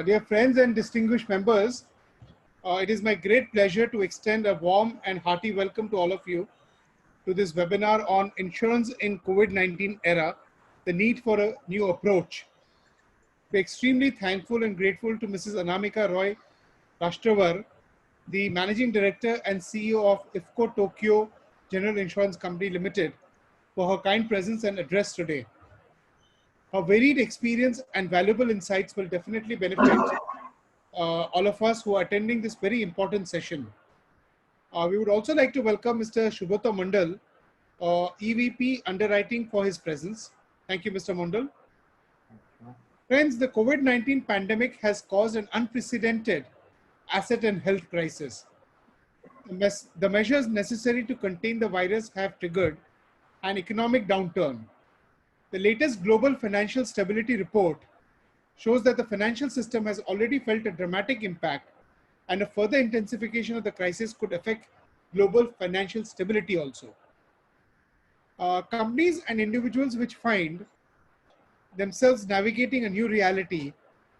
Dear friends and distinguished members, it is my great pleasure to extend a warm and hearty welcome to all of you to this webinar on insurance in COVID-19 era, the need for a new approach. We're extremely thankful and grateful to Mrs. Anamika Roy Rashtrawar, the Managing Director and CEO of IFCO Tokyo General Insurance Company Limited, for her kind presence and address today. Her varied experience and valuable insights will definitely benefit all of us who are attending this very important session. We would also like to welcome Mr. Shubhata Mandal, EVP Underwriting, for his presence. Thank you, Mr. Mandal. Friends, the COVID-19 pandemic has caused an unprecedented asset and health crisis. The measures necessary to contain the virus have triggered an economic downturn. The latest Global Financial Stability Report shows that the financial system has already felt a dramatic impact, and a further intensification of the crisis could affect global financial stability also. Companies and individuals which find themselves navigating a new reality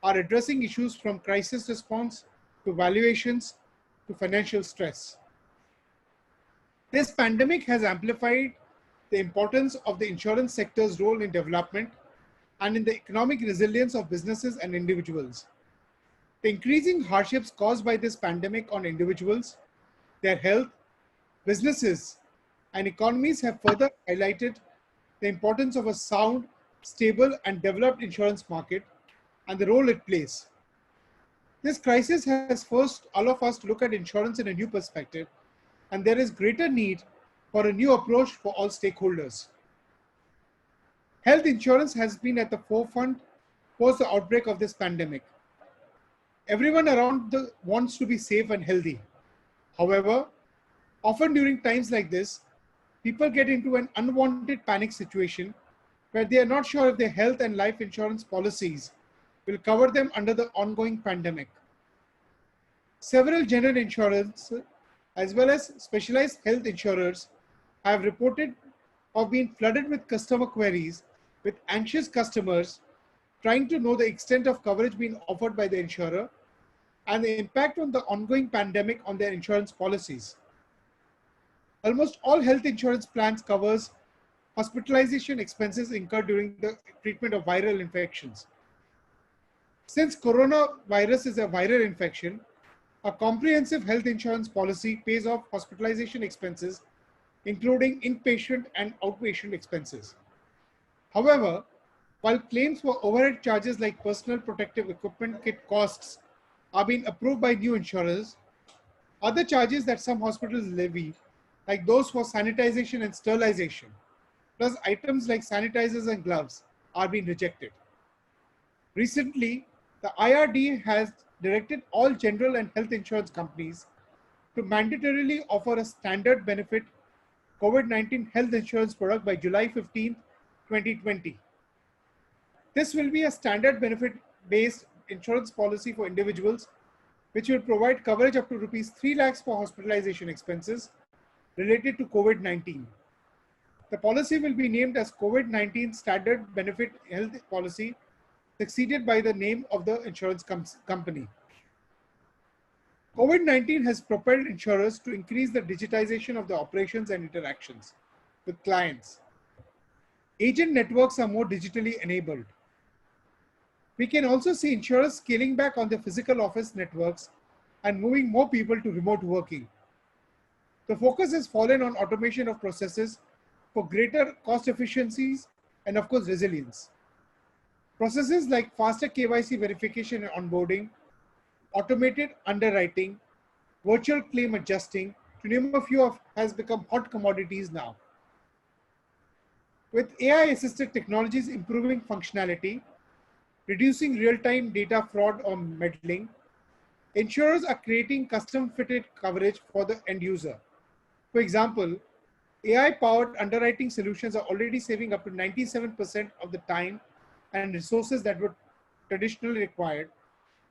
are addressing issues from crisis response to valuations to financial stress. This pandemic has amplified the importance of the insurance sector's role in development and in the economic resilience of businesses and individuals. The increasing hardships caused by this pandemic on individuals, their health, businesses, and economies have further highlighted the importance of a sound, stable, and developed insurance market and the role it plays. This crisis has forced all of us to look at insurance in a new perspective, and there is greater need for a new approach for all stakeholders. Health insurance has been at the forefront post the outbreak of this pandemic. Everyone around wants to be safe and healthy. However, often during times like this, people get into an unwanted panic situation where they are not sure if their health and life insurance policies will cover them under the ongoing pandemic. Several general insurance as well as specialized health insurers have reported of being flooded with customer queries, with anxious customers trying to know the extent of coverage being offered by the insurer and the impact on the ongoing pandemic on their insurance policies. Almost all health insurance plans covers hospitalization expenses incurred during the treatment of viral infections. Since coronavirus is a viral infection, a comprehensive health insurance policy pays off hospitalization expenses, including inpatient and outpatient expenses. However, while claims for overhead charges like personal protective equipment kit costs are being approved by new insurers, other charges that some hospitals levy, like those for sanitization and sterilization, plus items like sanitizers and gloves, are being rejected. Recently, the IRD has directed all general and health insurance companies to mandatorily offer a standard benefit COVID-19 health insurance product by July 15, 2020. This will be a standard benefit-based insurance policy for individuals, which will provide coverage up to Rs 3 lakhs for hospitalization expenses related to COVID-19. The policy will be named as COVID-19 Standard Benefit Health Policy, succeeded by the name of the insurance company. COVID-19 has propelled insurers to increase the digitization of the operations and interactions with clients. Agent networks are more digitally enabled. We can also see insurers scaling back on their physical office networks and moving more people to remote working. The focus has fallen on automation of processes for greater cost efficiencies and, of course, resilience. Processes like faster KYC verification and onboarding, automated underwriting, virtual claim adjusting, to name a few, has become hot commodities now. With AI-assisted technologies improving functionality, reducing real-time data fraud or meddling, insurers are creating custom-fitted coverage for the end user. For example, AI-powered underwriting solutions are already saving up to 97% of the time and resources that were traditionally required,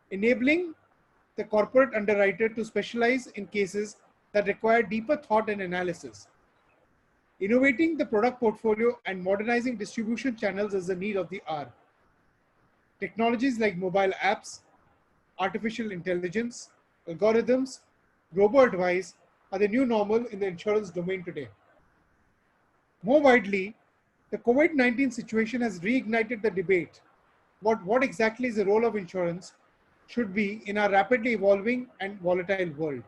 enabling the corporate underwriter to specialize in cases that require deeper thought and analysis. Innovating the product portfolio and modernizing distribution channels is the need of the hour. Technologies like mobile apps, artificial intelligence, algorithms, robo-advice are the new normal in the insurance domain today. More widely, the COVID-19 situation has reignited the debate about what exactly is the role of insurance should be in our rapidly evolving and volatile world.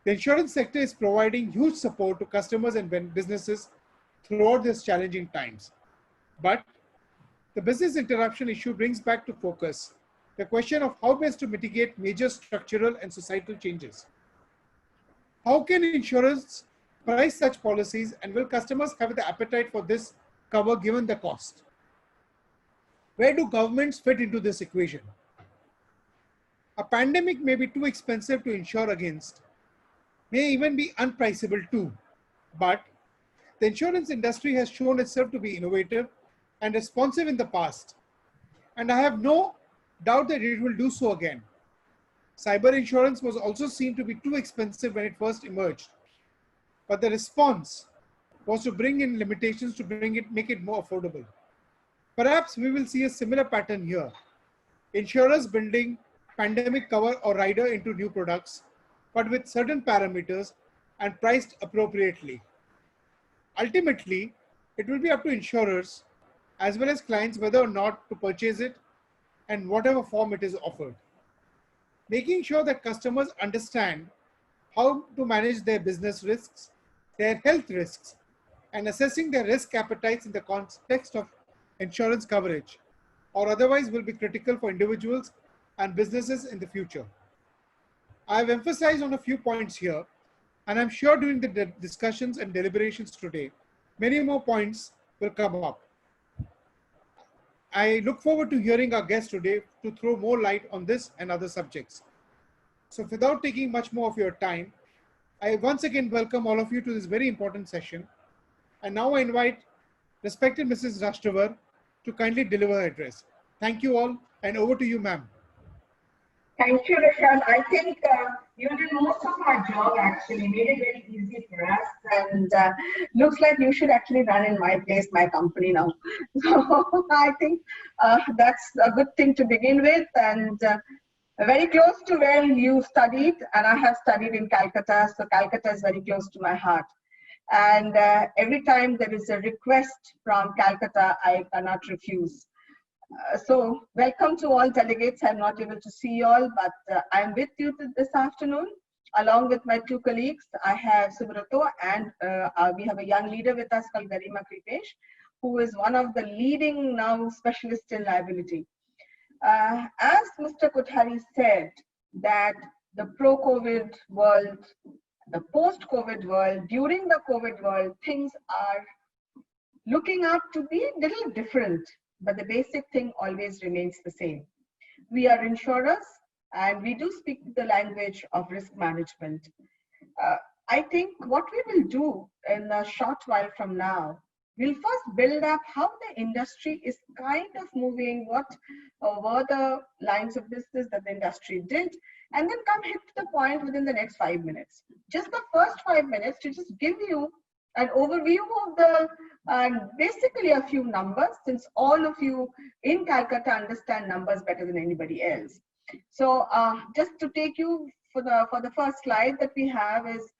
The insurance sector is providing huge support to customers and businesses throughout these challenging times. But the business interruption issue brings back to focus the question of how best to mitigate major structural and societal changes. How can insurers price such policies, and will customers have the appetite for this cover given the cost? Where do governments fit into this equation? A pandemic may be too expensive to insure against, may even be unpriceable too, but the insurance industry has shown itself to be innovative and responsive in the past, and I have no doubt that it will do so again. Cyber insurance was also seen to be too expensive when it first emerged, but the response was to bring in limitations to make it more affordable. Perhaps we will see a similar pattern here. Insurers building pandemic cover or rider into new products, but with certain parameters and priced appropriately. Ultimately, it will be up to insurers as well as clients whether or not to purchase it and whatever form it is offered. Making sure that customers understand how to manage their business risks, their health risks, and assessing their risk appetites in the context of insurance coverage, or otherwise will be critical for individuals and businesses in the future. I have emphasized on a few points here, and I'm sure during the discussions and deliberations today, many more points will come up. I look forward to hearing our guests today to throw more light on this and other subjects. So without taking much more of your time, I once again welcome all of you to this very important session. And now I invite respected Mrs. Rashtrawar to kindly deliver her address. Thank you all, and over to you, ma'am. Thank you, Rishad. I think you did most of my job actually, made it very easy for us. And looks like you should actually run in my place, my company now. So I think that's a good thing to begin with. And very close to where you studied, and I have studied in Calcutta, so Calcutta is very close to my heart. And every time there is a request from Calcutta, I cannot refuse. So welcome to all delegates. I'm not able to see you all, but I'm with you this afternoon, along with my two colleagues. I have Subrato, and we have a young leader with us called Garima Kritesh, who is one of the leading now specialists in liability. As Mr. Kothari said, that the pro-COVID world, the post-COVID world, during the COVID world, things are looking up to be a little different, but the basic thing always remains the same. We are insurers, and we do speak the language of risk management. I think what we will do in a short while from now, we'll first build up how the industry is kind of moving, what were the lines of business that the industry did, and then come hit to the point within the next 5 minutes. Just the first 5 minutes to just give you an overview of the, basically a few numbers, since all of you in Calcutta understand numbers better than anybody else. So just to take you for the first slide that we have is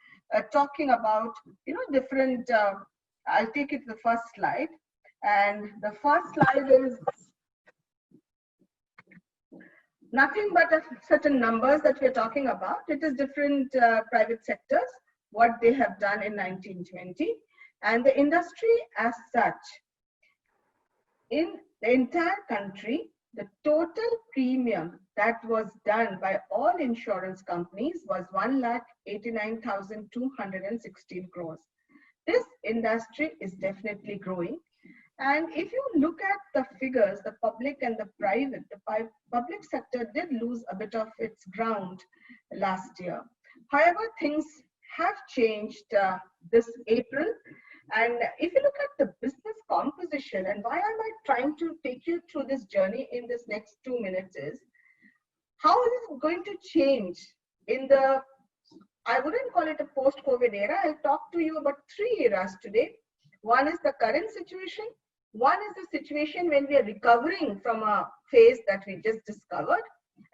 talking about, different, I'll take it to the first slide. And the first slide is nothing but certain numbers that we're talking about. It is different private sectors, what they have done in 1920, and the industry as such. In the entire country, the total premium that was done by all insurance companies was 1,89,216 crores. This industry is definitely growing. And if you look at the figures, the public and the private, the public sector did lose a bit of its ground last year. However, things have changed this April. And if you look at the business composition, and why am I trying to take you through this journey in this next 2 minutes is, how is it going to change in the, I wouldn't call it a post-COVID era. I'll talk to you about 3 eras today. One is the current situation. One is the situation when we are recovering from a phase that we just discovered.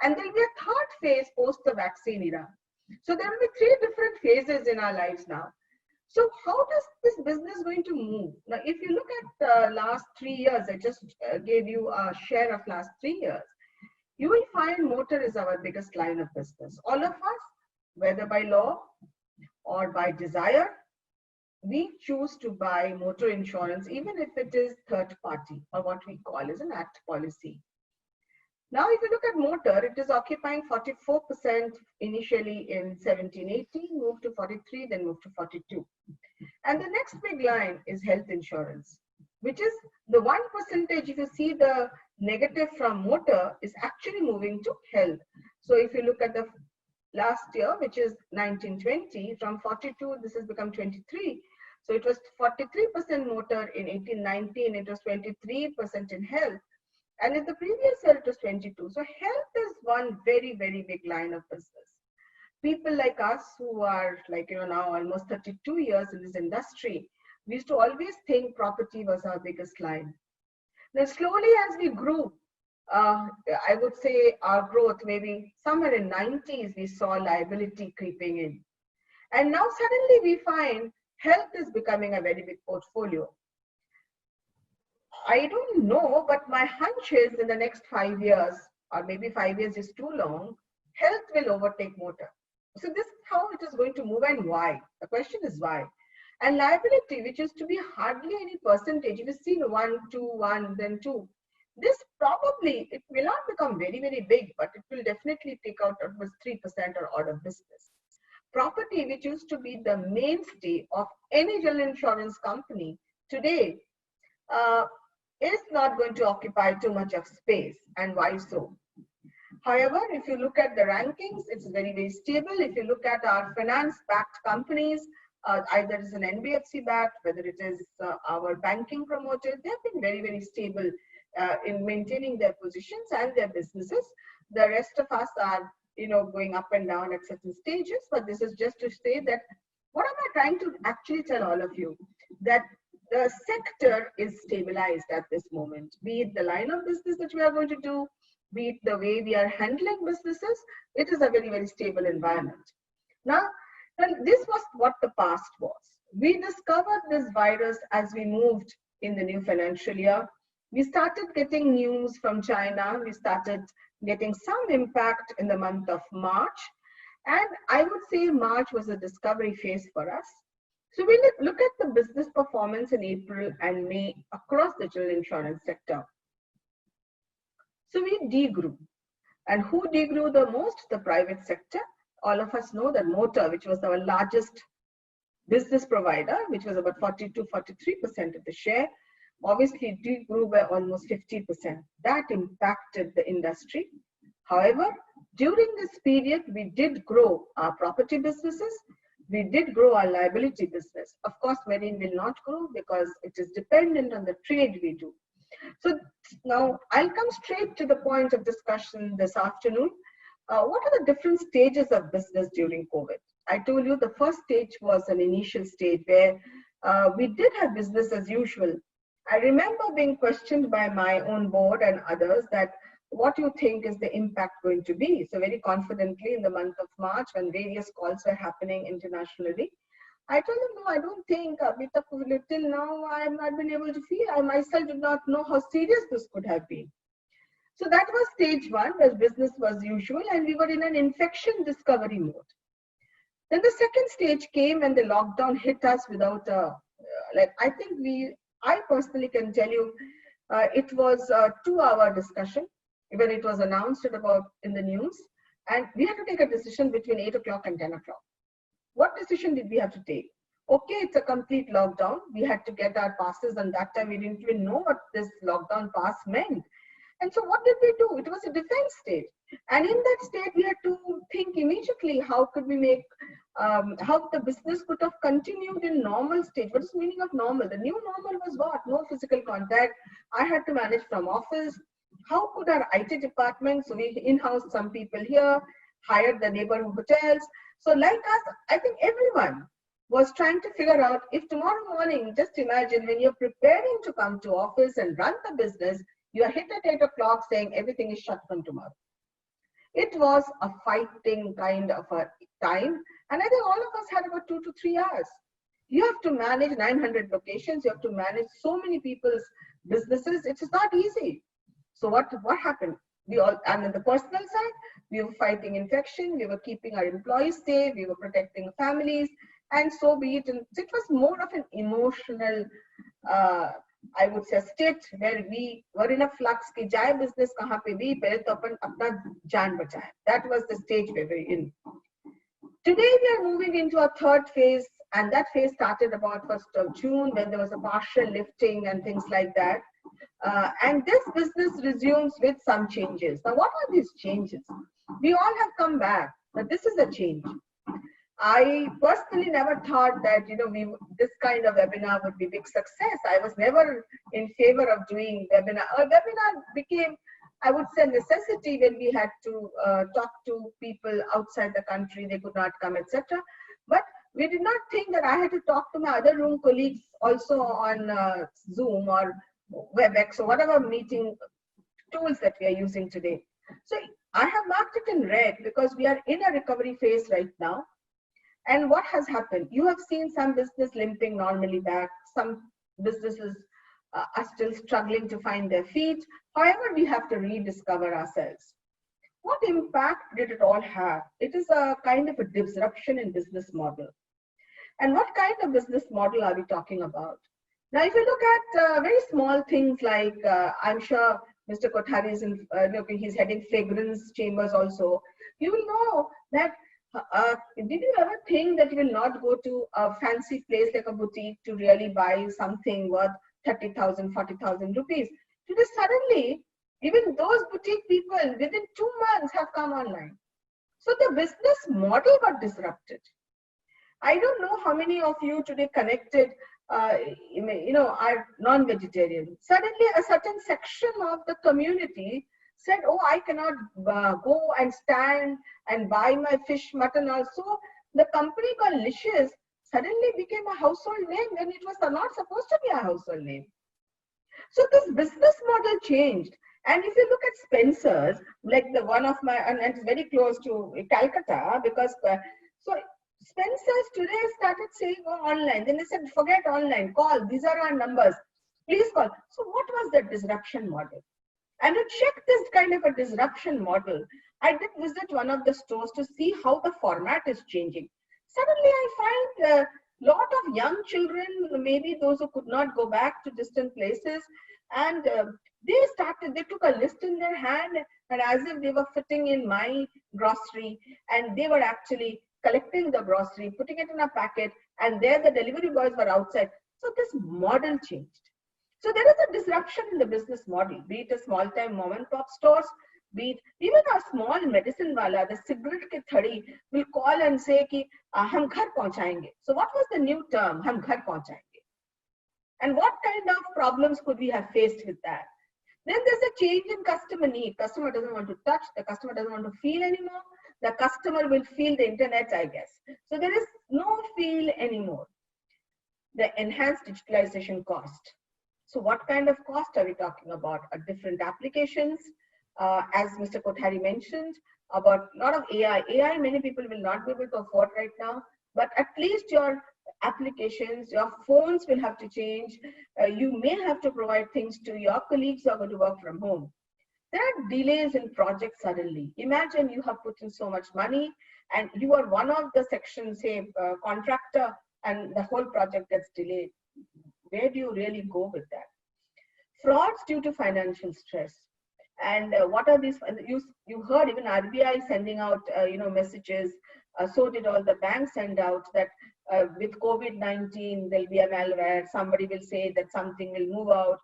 And there will be a third phase post the vaccine era. So there will be three different phases in our lives now. So how does this business going to move? Now, if you look at the last 3 years, I just gave you a share of last 3 years, you will find motor is our biggest line of business. All of us, whether by law or by desire, we choose to buy motor insurance, even if it is third party or what we call as an act policy. Now, if you look at motor, it is occupying 44% initially in 17-18, moved to 43, then moved to 42. And the next big line is health insurance, which is the 1%, if you see the negative from motor, is actually moving to health. So if you look at the last year, which is 19-20, from 42, this has become 23. So it was 43% motor in 18-19, it was 23% in health. And in the previous year, it was 22. So health is one very, very big line of business. People like us who are like, now almost 32 years in this industry, we used to always think property was our biggest line. Now, slowly as we grew, I would say our growth, maybe somewhere in 90s, we saw liability creeping in. And now suddenly we find health is becoming a very big portfolio. I don't know, but my hunch is in the next 5 years, or maybe 5 years is too long, health will overtake motor. So this is how it is going to move and why. The question is why. And liability, which used to be hardly any percentage, if you see 1, 2, 1, then 2, this probably, it will not become very, very big, but it will definitely take out almost 3% or odd of business. Property, which used to be the mainstay of any general insurance company, today is not going to occupy too much of space. And why so? However, if you look at the rankings, it's very, very stable. If you look at our finance-backed companies, either it's an NBFC-backed, whether it is our banking promoters, they have been very, very stable in maintaining their positions and their businesses. The rest of us are, going up and down at certain stages. But this is just to say that, what am I trying to actually tell all of you? That the sector is stabilized at this moment, be it the line of business that we are going to do, be it the way we are handling businesses, it is a very, very stable environment. Now, this was what the past was. We discovered this virus as we moved in the new financial year. We started getting news from China. We started getting some impact in the month of March. And I would say March was a discovery phase for us. So we look at the business performance in April and May across the general insurance sector. So we degrew. And who degrew the most? The private sector. All of us know that motor, which was our largest business provider, which was about 42-43% of the share, obviously degrew by almost 50%. That impacted the industry. However, during this period, we did grow our property businesses. We did grow our liability business. Of course, marine will not grow because it is dependent on the trade we do. So now I'll come straight to the point of discussion this afternoon. What are the different stages of business during COVID? I told you the first stage was an initial stage where we did have business as usual. I remember being questioned by my own board and others that what do you think is the impact going to be? So very confidently in the month of March, when various calls were happening internationally, I told them, no, I don't think, till now I have not been able to feel, I myself did not know how serious this could have been. So that was stage one, where business was usual and we were in an infection discovery mode. Then the second stage came when the lockdown hit us without I personally can tell you, it was a 2-hour discussion when it was announced in the news, and we had to take a decision between 8 o'clock and 10 o'clock. What decision did we have to take? Okay, it's a complete lockdown. We had to get our passes, and that time we didn't even know what this lockdown pass meant. And so what did we do? It was a defense state. And in that state, we had to think immediately, how could we make, how the business could have continued in normal state. What is the meaning of normal? The new normal was what? No physical contact. I had to manage from office. How could our IT department, so we in-house some people here, hired the neighborhood hotels. So like us, I think everyone was trying to figure out if tomorrow morning, just imagine when you're preparing to come to office and run the business, you are hit at 8 o'clock saying everything is shut from tomorrow. It was a fighting kind of a time. And I think all of us had about 2 to 3 hours. You have to manage 900 locations. You have to manage so many people's businesses. It is not easy. So what happened? We all, and on the personal side, we were fighting infection. We were keeping our employees safe. We were protecting families, and so be it. And it was more of an emotional, I would say, state where we were in a flux. Ki jaye business kahan pe bhi, pehle to apan apna jaan bachaye. That was the stage we were in. Today we are moving into a third phase, and that phase started about 1st of June when there was a partial lifting and things like that. And this business resumes with some changes. Now, what are these changes? We all have come back, but this is a change. I personally never thought that this kind of webinar would be big success. I was never in favor of doing webinar. A webinar became, I would say, necessity when we had to talk to people outside the country. They could not come, etc. But we did not think that I had to talk to my other room colleagues also on Zoom or WebEx or whatever meeting tools that we are using today. So I have marked it in red because we are in a recovery phase right now. And what has happened? You have seen some business limping normally back. Some businesses are still struggling to find their feet. However, we have to rediscover ourselves. What impact did it all have? It is a kind of a disruption in business model. And what kind of business model are we talking about? Now, if you look at very small things like, I'm sure Mr. Kothari is he's heading fragrance chambers also. You will know that, did you ever think that you will not go to a fancy place like a boutique to really buy something worth 30,000, 40,000 rupees? Today, suddenly, even those boutique people within 2 months have come online. So the business model got disrupted. I don't know how many of you today connected, are non-vegetarian. Suddenly, a certain section of the community said, oh, I cannot go and stand and buy my fish, mutton also. The company called Licious suddenly became a household name when it was not supposed to be a household name. So this business model changed. And if you look at Spencer's, like the one of my, and it's very close to Calcutta, because so Spencer's today started saying, oh, online. Then they said, forget online, call. These are our numbers. Please call. So what was the disruption model? And to check this kind of a disruption model, I did visit one of the stores to see how the format is changing. Suddenly I find a lot of young children, maybe those who could not go back to distant places, and they took a list in their hand, and as if they were fitting in my grocery, and they were actually collecting the grocery, putting it in a packet, and there the delivery boys were outside. So this model changed. So there is a disruption in the business model, be it a small-time mom-and-pop stores, be it even a small medicine wala, the cigarette ke thadi will call and say ki hum ghar pahunchayenge. So what was the new term, hum ghar pahunchayenge? And what kind of problems could we have faced with that? Then there's a change in customer need. Customer doesn't want to touch, the customer doesn't want to feel anymore. The customer will feel the internet, I guess. So there is no feel anymore. The enhanced digitalization cost. So what kind of cost are we talking about? Different applications, as Mr. Kothari mentioned, about a lot of AI. AI, many people will not be able to afford right now, but at least your applications, your phones will have to change. You may have to provide things to your colleagues who are going to work from home. There are delays in projects suddenly. Imagine you have put in so much money and you are one of the sections, say, contractor, and the whole project gets delayed. Where do you really go with that? Frauds due to financial stress. And what are these? You heard even RBI sending out messages. So did all the banks send out that with COVID-19 there'll be a malware. Somebody will say that something will move out.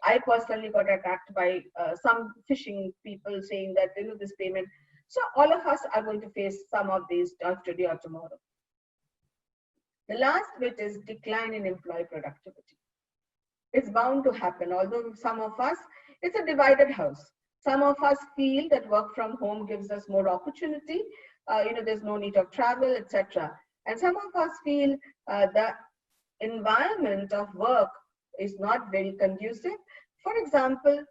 I personally got attacked by some phishing people saying that this payment. So all of us are going to face some of these today or tomorrow. The last bit is decline in employee productivity. It's bound to happen. Although some of us, it's a divided house. Some of us feel that work from home gives us more opportunity. There's no need of travel, etc. And some of us feel the environment of work is not very conducive. For example,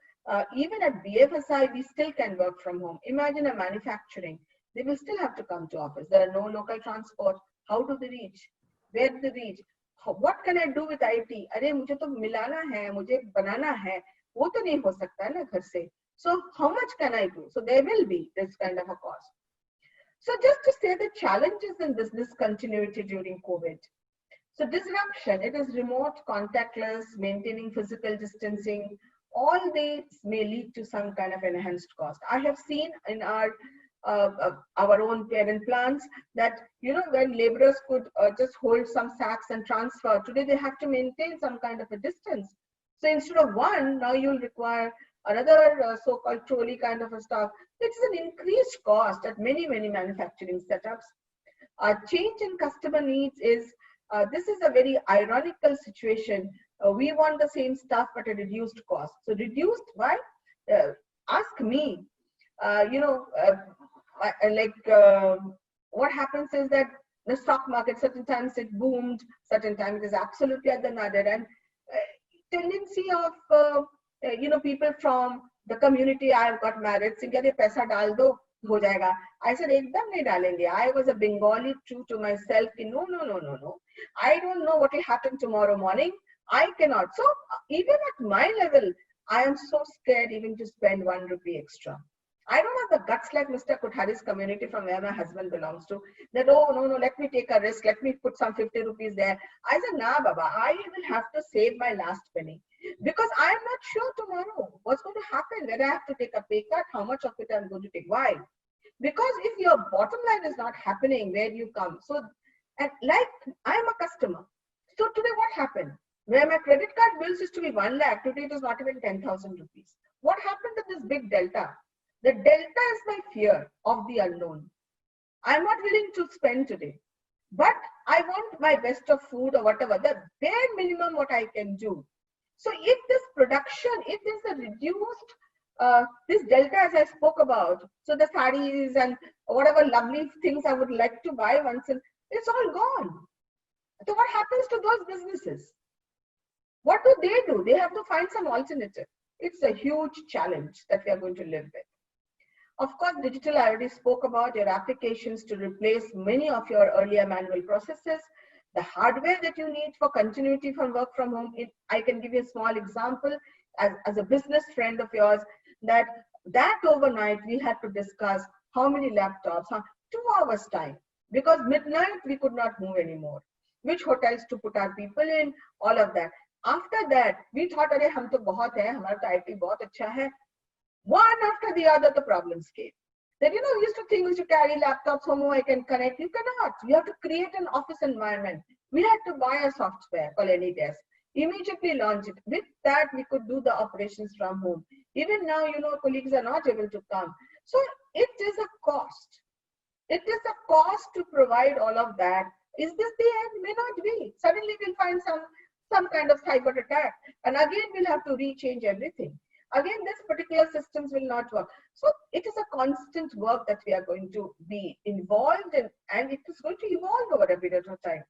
Even at BFSI, we still can work from home. Imagine a manufacturing. They will still have to come to office. There are no local transport. How do they reach? Where do they reach? What can I do with IT? अरे मुझे तो मिलाना है, मुझे बनाना है, वो तो नहीं हो सकता है ना घर से. So how much can I do? So there will be this kind of a cost. So just to say the challenges in business continuity during COVID. So disruption, it is remote, contactless, maintaining physical distancing, all these may lead to some kind of enhanced cost. I have seen in our own parent plants that, you know, when laborers could just hold some sacks and transfer, today they have to maintain some kind of a distance. So instead of one, now you'll require another so-called trolley kind of a stuff. It is an increased cost at many manufacturing setups. Change in customer needs is, this is a very ironical situation. We want the same stuff but at reduced cost. So reduced, why? Ask me, what happens is that the stock market, certain times it boomed, certain times it is absolutely at the nadir, and tendency of people from the community, I have got married, since paisa dal do, ho jayega. I said, ekdam nahi dalenge. I was a Bengali, true to myself, no. I don't know what will happen tomorrow morning. I cannot. So even at my level, I am so scared even to spend 1 rupee extra. I don't have the guts like Mr. Kothari's community from where my husband belongs to, that, oh, no, let me take a risk. Let me put some 50 rupees there. I said, nah, Baba, I will have to save my last penny. Because I am not sure tomorrow what's going to happen, whether I have to take a pay cut, how much of it I'm going to take. Why? Because if your bottom line is not happening, where do you come? So, and like, I'm a customer. So today what happened? Where my credit card bills used to be 1 lakh, today it is not even 10,000 rupees. What happened to this big delta? The delta is my fear of the unknown. I'm not willing to spend today, but I want my best of food or whatever, the bare minimum what I can do. So if this production, if there's a reduced, this delta as I spoke about, so the sarees and whatever lovely things I would like to buy once, it's all gone. So what happens to those businesses? What do? They have to find some alternative. It's a huge challenge that we are going to live with. Of course, digital, I already spoke about your applications to replace many of your earlier manual processes. The hardware that you need for continuity from work from home, I can give you a small example as a business friend of yours, that overnight we had to discuss how many laptops, 2 hours time, because midnight we could not move anymore, which hotels to put our people in, all of that. After that, we thought, "Arey, hum to bahut hai, hamara to IT bahut acha hai." One after the other, the problems came. Then, we used to think we should carry laptops home, I can connect. You cannot. You have to create an office environment. We had to buy a software called AnyDesk, immediately launch it. With that, we could do the operations from home. Even now, colleagues are not able to come. So it is a cost. It is a cost to provide all of that. Is this the end? May not be. Suddenly we'll find some kind of cyber attack. And again, we'll have to rechange everything. Again, this particular systems will not work. So it is a constant work that we are going to be involved in, and it is going to evolve over a period of time.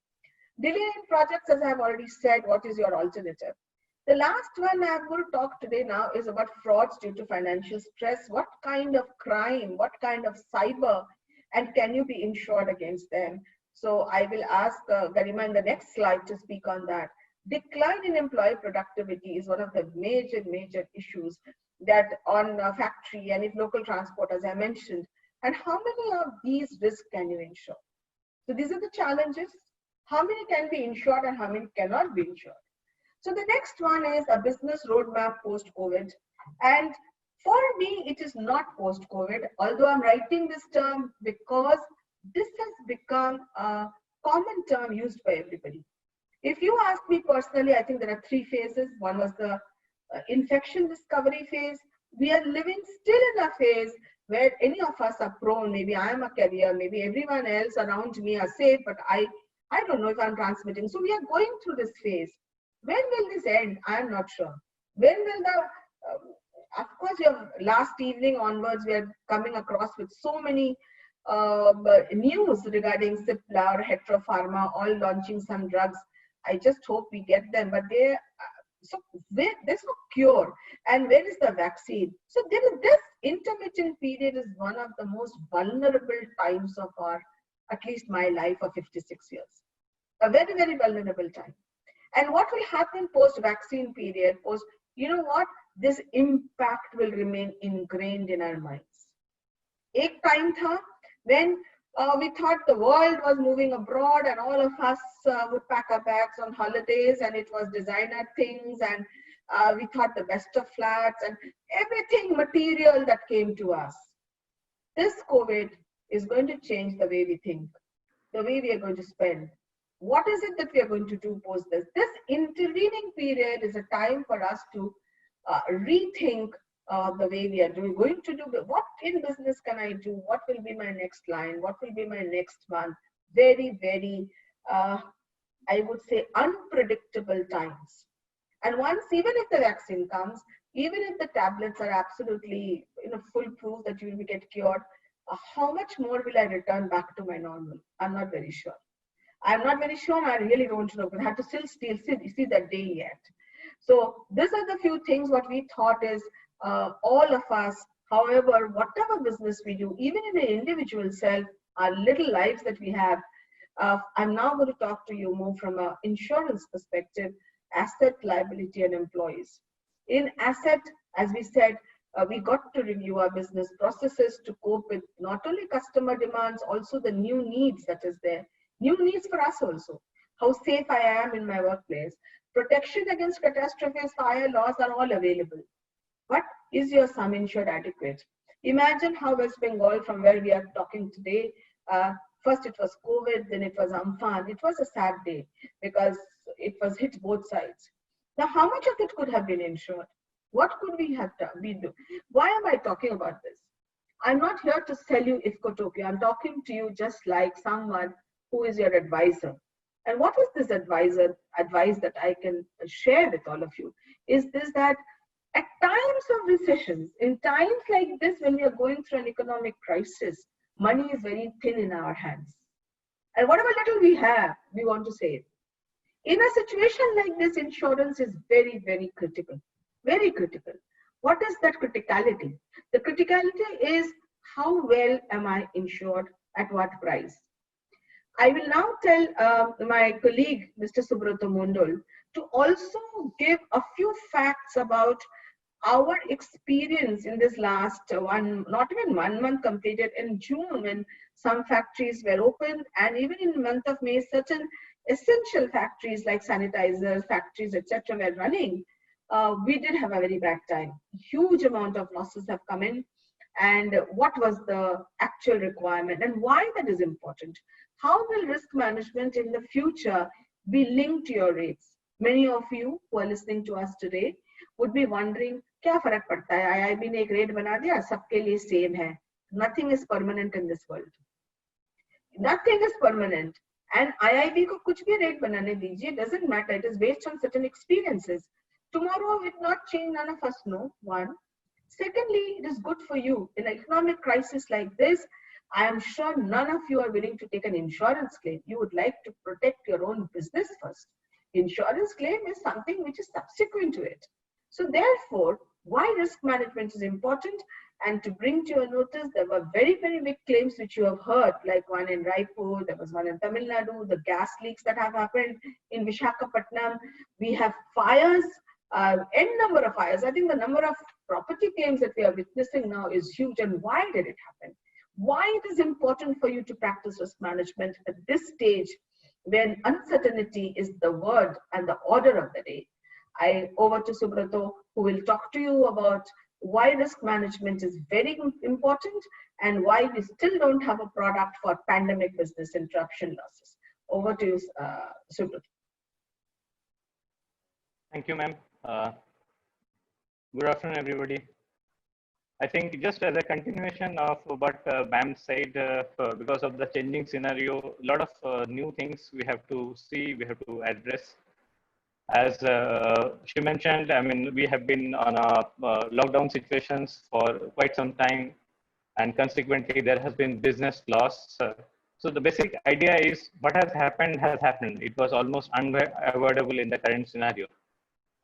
Delay in projects, as I have already said, what is your alternative? The last one I am going to talk today now is about frauds due to financial stress. What kind of crime, what kind of cyber, and can you be insured against them? So I will ask Garima in the next slide to speak on that. Decline in employee productivity is one of the major issues that on factory and if local transport, as I mentioned. And how many of these risks can you insure? So these are the challenges. How many can be insured and how many cannot be insured? So the next one is a business roadmap post-COVID. And for me, it is not post-COVID, although I'm writing this term because this has become a common term used by everybody. If you ask me personally, I think there are 3 phases. One was the infection discovery phase. We are living still in a phase where any of us are prone. Maybe I am a carrier, maybe everyone else around me are safe, but I don't know if I'm transmitting. So we are going through this phase. When will this end? I am not sure. When will the, of course, your last evening onwards, we are coming across with so many news regarding Cipla or Heteropharma, all launching some drugs. I just hope we get them, but So there's no cure, and where is the vaccine? So this intermittent period is one of the most vulnerable times of our, at least my life of 56 years. A very, very vulnerable time. And what will happen post-vaccine period, you know what? This impact will remain ingrained in our minds. Ek time tha when we thought the world was moving abroad and all of us would pack our bags on holidays, and it was designer things, and we thought the best of flats and everything material that came to us. This COVID is going to change the way we think, the way we are going to spend. What is it that we are going to do post this? This intervening period is a time for us to rethink the way we are going to do. What in business can I do? What will be my next line? What will be my next month? Very, very, I would say, unpredictable times. And once, even if the vaccine comes, even if the tablets are absolutely foolproof that you will get cured, how much more will I return back to my normal? I'm not very sure. I'm not very sure. I really don't know, but I have to still see that day yet. So these are the few things what we thought is all of us, however, whatever business we do, even in the individual self, our little lives that we have, I'm now going to talk to you more from an insurance perspective, asset, liability, and employees. In asset, as we said, we got to review our business processes to cope with not only customer demands, also the new needs that is there. New needs for us also. How safe I am in my workplace. Protection against catastrophes, fire, loss are all available. But is your sum insured adequate? Imagine how West Bengal, from where we are talking today, first it was COVID, then it was Amphan. It was a sad day because it was hit both sides. Now, how much of it could have been insured? What could we have done? Why am I talking about this? I'm not here to sell you Ifcotopia. I'm talking to you just like someone who is your advisor. And what is this advice that I can share with all of you? Is this that at times of recessions, in times like this, when we are going through an economic crisis, money is very thin in our hands. And whatever little we have, we want to save. In a situation like this, insurance is very, very critical. Very critical. What is that criticality? The criticality is how well am I insured, at what price? I will now tell my colleague, Mr. Subrato Mondol, to also give a few facts about our experience in this last not even 1 month completed in June, when some factories were open, and even in the month of May, certain essential factories like sanitizers, factories, etc. were running. We did have a very bad time. Huge amount of losses have come in. And what was the actual requirement and why that is important? How will risk management in the future be linked to your rates? Many of you who are listening to us today would be wondering, क्या फर्क पड़ता है? IIB ने एक rate बना दिया, सबके लिए same है. Nothing is permanent in this world. Nothing is permanent. And IIB को कुछ भी rate बनाने दीजिए, doesn't matter. It is based on certain experiences. Tomorrow it not change, none of us know. One. Secondly, it is good for you. In an economic crisis like this, I am sure none of you are willing to take an insurance claim. You would like to protect your own business first. Insurance claim is something which is subsequent to it. So therefore, why risk management is important, and to bring to your notice, there were very, very big claims which you have heard, like one in Raipur, there was one in Tamil Nadu, the gas leaks that have happened in Visakhapatnam. We have fires, n number of fires. I think the number of property claims that we are witnessing now is huge. And why did it happen? Why it is important for you to practice risk management at this stage when uncertainty is the word and the order of the day. Over to Subrato, who will talk to you about why risk management is very important and why we still don't have a product for pandemic business interruption losses. Over to you, Subrato. Thank you, ma'am. Good afternoon, everybody. I think just as a continuation of what ma'am said, because of the changing scenario, a lot of new things we have to see, we have to address. As she mentioned, I mean, we have been on a lockdown situations for quite some time, and consequently there has been business loss. So the basic idea is what has happened has happened. It was almost unavoidable in the current scenario.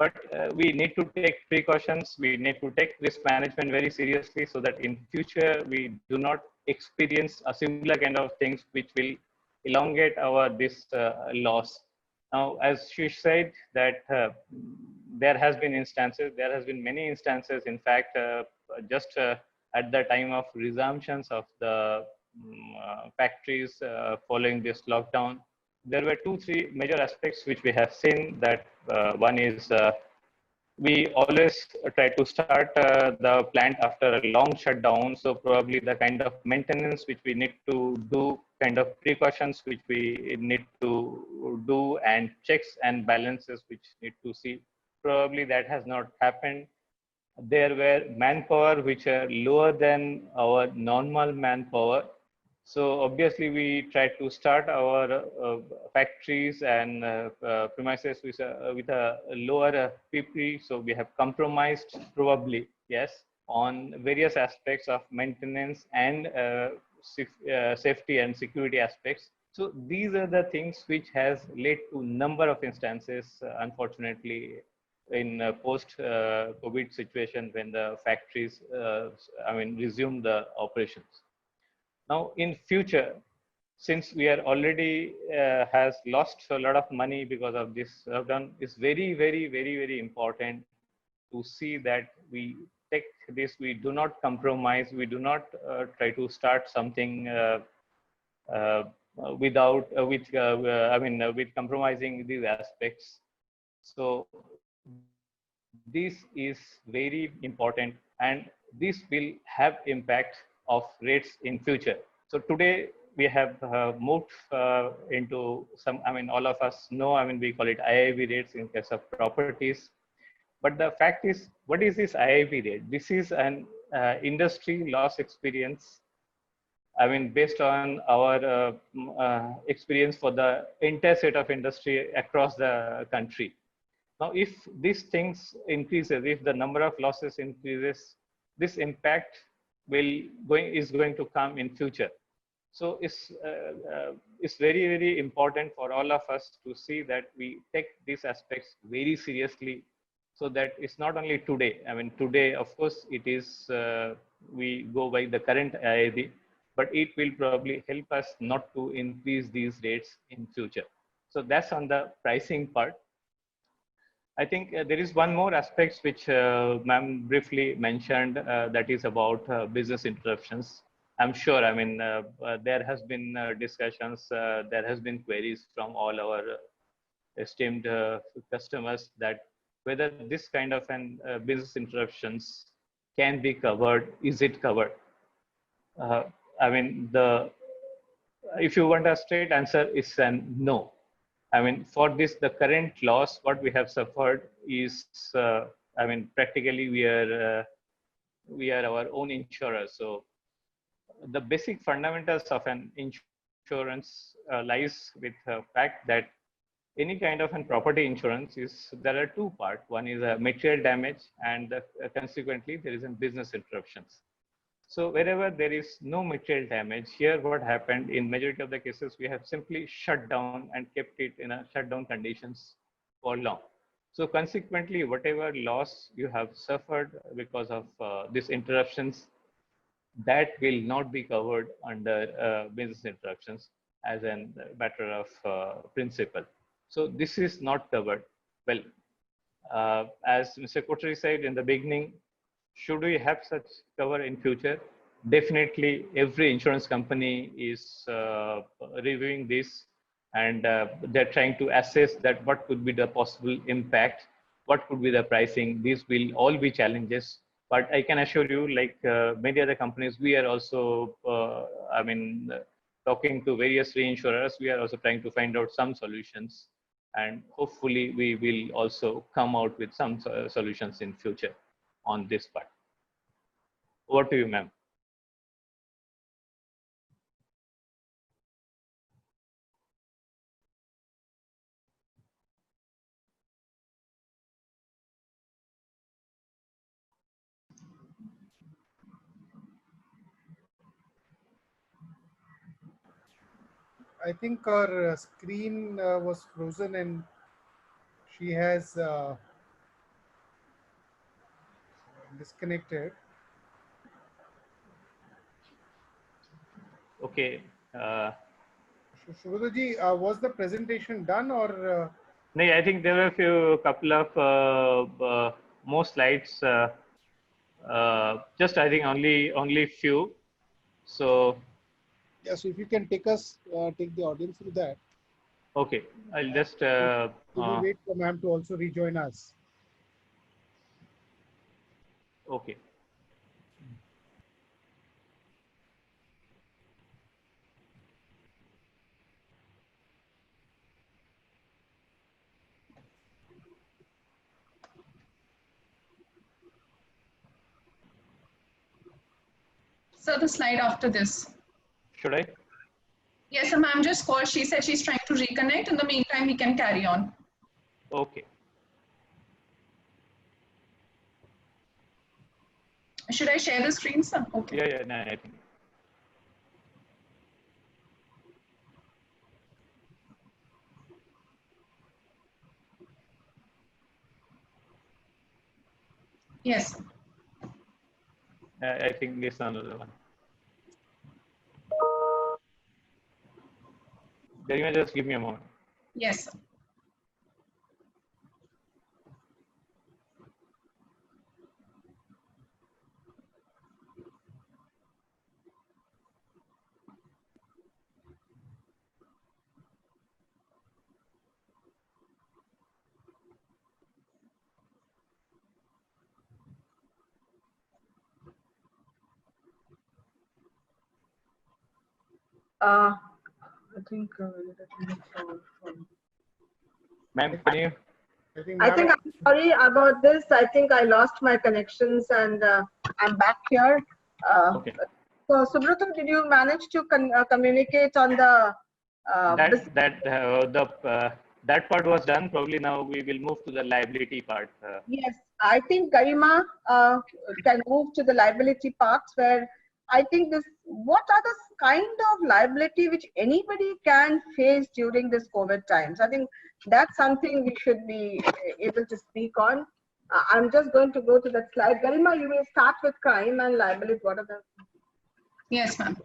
But we need to take precautions. We need to take risk management very seriously so that in future we do not experience a similar kind of things which will elongate our this loss. Now, as she said that there has been instances, there has been many instances, in fact, just at the time of resumptions of the factories following this lockdown, there were 2-3 major aspects which we have seen. That one is we always try to start the plant after a long shutdown. So probably the kind of maintenance which we need to do, kind of precautions which we need to do, and checks and balances which need to see, probably that has not happened. There were manpower which are lower than our normal manpower. So obviously we try to start our factories and premises with a lower PP. So we have compromised probably, yes, on various aspects of maintenance and safety and security aspects. So these are the things which has led to number of instances, unfortunately, in post COVID situation, when the factories, resume the operations. Now, in future, since we are already has lost a lot of money because of this lockdown, it's very, very, very, very important to see that we take this, we do not compromise, we do not try to start something uh, with compromising these aspects. So this is very important, and this will have impact of rates in future. So today we have moved into some, all of us know, we call it IIB rates in case of properties. But the fact is, what is this IIB rate? This is an industry loss experience, based on our experience for the entire set of industry across the country. Now, if these things increases, if the number of losses increases, this impact is going to come in future. So it's very, very important for all of us to see that we take these aspects very seriously, so that it's not only today. Today, of course, it is we go by the current IIB, but it will probably help us not to increase these rates in future. So that's on the pricing part. I think there is one more aspect which ma'am briefly mentioned, that is about business interruptions. I'm sure, there has been discussions, there has been queries from all our esteemed customers, that whether this kind of an business interruptions can be covered. Is it covered? Uh, if you want a straight answer, is an no. For this, the current loss, what we have suffered is, practically we are our own insurer. So the basic fundamentals of an insurance lies with the fact that any kind of an property insurance is, there are two parts. One is a material damage, and consequently there is a business interruptions. So wherever there is no material damage, here what happened in majority of the cases, we have simply shut down and kept it in a shutdown conditions for long. So consequently, whatever loss you have suffered because of these interruptions, that will not be covered under business interruptions as a matter of principle. So this is not covered. Well, as Mr. Kotri said in the beginning, should we have such cover in future? Definitely, every insurance company is reviewing this, and they're trying to assess that what could be the possible impact, what could be the pricing. These will all be challenges. But I can assure you, like many other companies, we are also, talking to various reinsurers. We are also trying to find out some solutions, and hopefully we will also come out with some solutions in future on this part. Over to you, ma'am. I think our screen was frozen, and she has disconnected. Okay. Shubhadaji, was the presentation done or? No, I think there were a couple of more slides. Just I think only few. So Yeah, so if you can take the audience through that. okay, I'll just. We'll wait for ma'am to also rejoin us. Okay. So the slide after this. Should I? Yes, so ma'am just called. She said she's trying to reconnect. In the meantime, we can carry on. Okay. Should I share the screen, sir? Okay. Yeah, no, I think. Yes. I think this another one. Garima, just give me a moment. Yes. I think. Ma'am, can you? I think I'm sorry about this. I think I lost my connections and I'm back here. Okay. So Subrata, did you manage to communicate on the? That part was done. Probably now we will move to the liability part. Yes, I think Garima can move to the liability parts where I think this. What are the kind of liability which anybody can face during this COVID times? I think that's something we should be able to speak on. I'm just going to go to that slide. Garima, you may start with crime and liability. What are the? Yes, ma'am.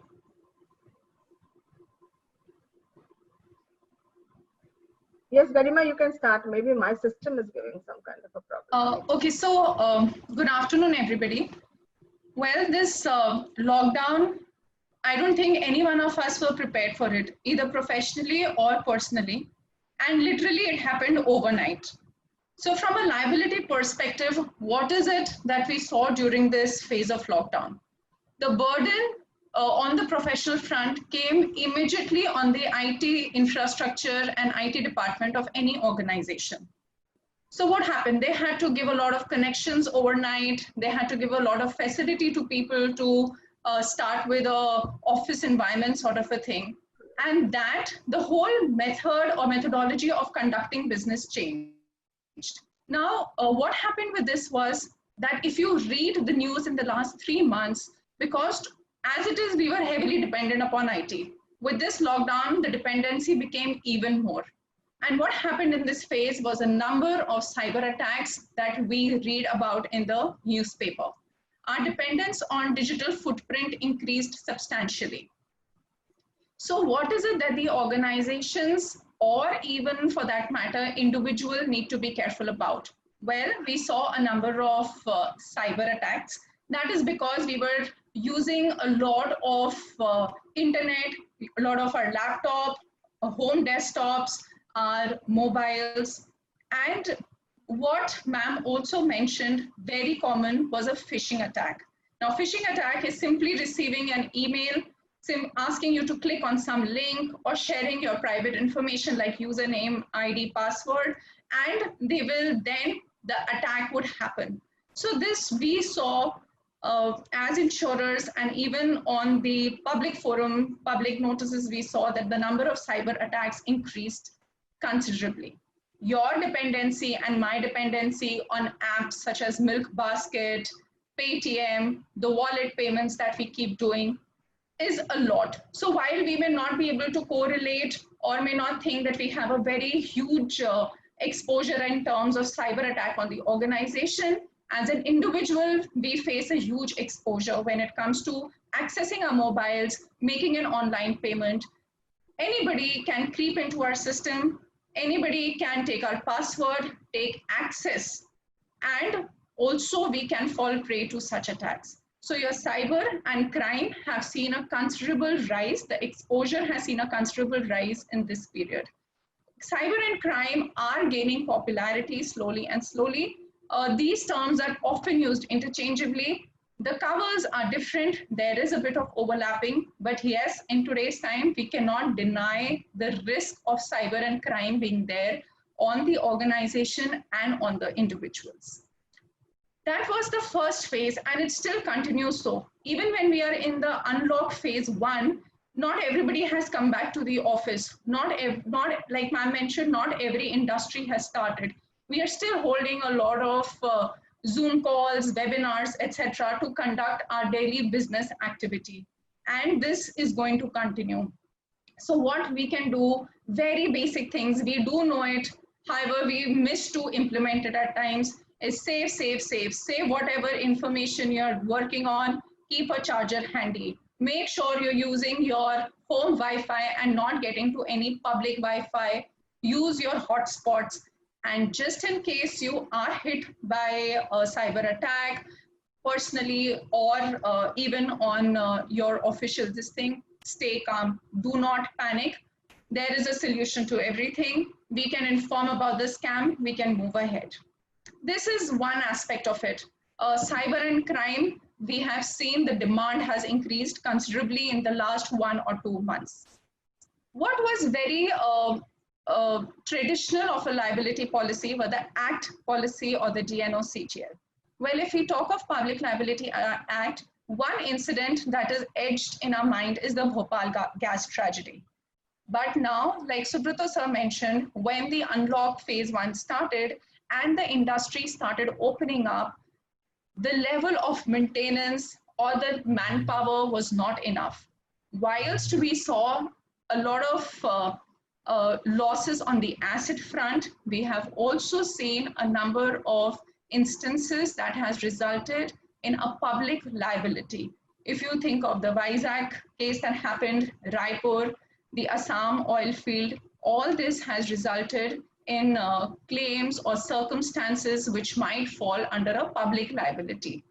Yes, Garima, you can start. Maybe my system is giving some kind of a problem. Okay, so good afternoon, everybody. Well, this lockdown, I don't think any one of us were prepared for it, either professionally or personally. And literally, it happened overnight. So from a liability perspective, what is it that we saw during this phase of lockdown? The burden on the professional front came immediately on the IT infrastructure and IT department of any organization. So what happened? They had to give a lot of connections overnight. They had to give a lot of facility to people to start with a office environment sort of a thing. And that the whole method or methodology of conducting business changed. Now, what happened with this was that if you read the news in the last 3 months, because as it is, we were heavily dependent upon IT. With this lockdown, the dependency became even more. And what happened in this phase was a number of cyber attacks that we read about in the newspaper. Our dependence on digital footprint increased substantially. So what is it that the organizations, or even for that matter, individual need to be careful about? Well, we saw a number of cyber attacks. That is because we were using a lot of internet, a lot of our laptop, home desktops, our mobiles. And what ma'am also mentioned, very common, was a phishing attack. Now, phishing attack is simply receiving an email asking you to click on some link or sharing your private information like username, ID, password, and they will then, the attack would happen. So this we saw as insurers, and even on the public forum, public notices, we saw that the number of cyber attacks increased considerably. Your dependency and my dependency on apps such as Milk Basket, Paytm, the wallet payments that we keep doing is a lot. So while we may not be able to correlate or may not think that we have a very huge exposure in terms of cyber attack on the organization, As an individual, we face a huge exposure when it comes to accessing our mobiles, making an online payment. Anybody can creep into our system, anybody can take our password, take access, and also we can fall prey to such attacks. So your cyber and crime have seen a considerable rise. The exposure has seen a considerable rise in this period. Cyber and crime are gaining popularity slowly and slowly. These terms are often used interchangeably. The covers are different. There is a bit of overlapping, but yes, in today's time, we cannot deny the risk of cyber and crime being there on the organization and on the individuals. That was the first phase, and it still continues so. Even when we are in the unlock phase 1, not everybody has come back to the office. Not like ma'am mentioned, not every industry has started. We are still holding a lot of Zoom calls, webinars, etc., to conduct our daily business activity. And this is going to continue. So what we can do, very basic things, we do know it. However, we miss to implement it at times, is save, save, save. Save whatever information you're working on, keep a charger handy. Make sure you're using your home Wi-Fi and not getting to any public Wi-Fi. Use your hotspots. And just in case you are hit by a cyber attack, personally or even on your official this thing, stay calm. Do not panic. There is a solution to everything. We can inform about the scam. We can move ahead. This is one aspect of it. Cyber and crime, we have seen the demand has increased considerably in the last 1 or 2 months. What was very traditional of a liability policy were the Act policy or the DNO CGL. Well, if we talk of Public Liability Act, one incident that is etched in our mind is the Bhopal gas tragedy. But now, like Subrata sir mentioned, when the unlock phase 1 started and the industry started opening up, the level of maintenance or the manpower was not enough. Whilst we saw a lot of losses on the asset front, we have also seen a number of instances that has resulted in a public liability. If you think of the Vizag case that happened, Raipur, the Assam oil field, all this has resulted in claims or circumstances which might fall under a public liability,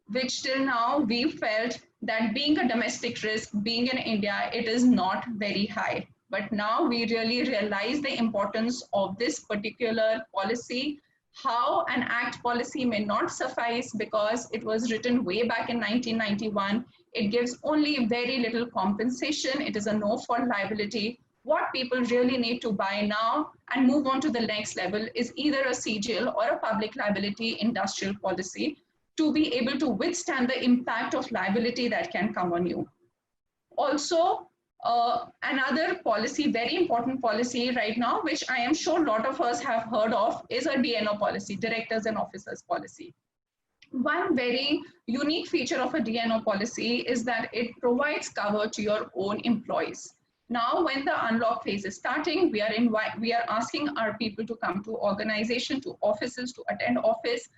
which till now we felt that being a domestic risk, being in India, it is not very high. But now we really realize the importance of this particular policy, how an act policy may not suffice because it was written way back in 1991. It gives only very little compensation. It is a no-fault liability. What people really need to buy now and move on to the next level is either a CGL or a public liability industrial policy to be able to withstand the impact of liability that can come on you. Also, another policy, very important policy right now, which I am sure a lot of us have heard of, is a DNO policy, Directors and Officers policy. One very unique feature of a DNO policy is that it provides cover to your own employees. Now, when the unlock phase is starting, we are asking our people to come to organization, to offices, to attend office,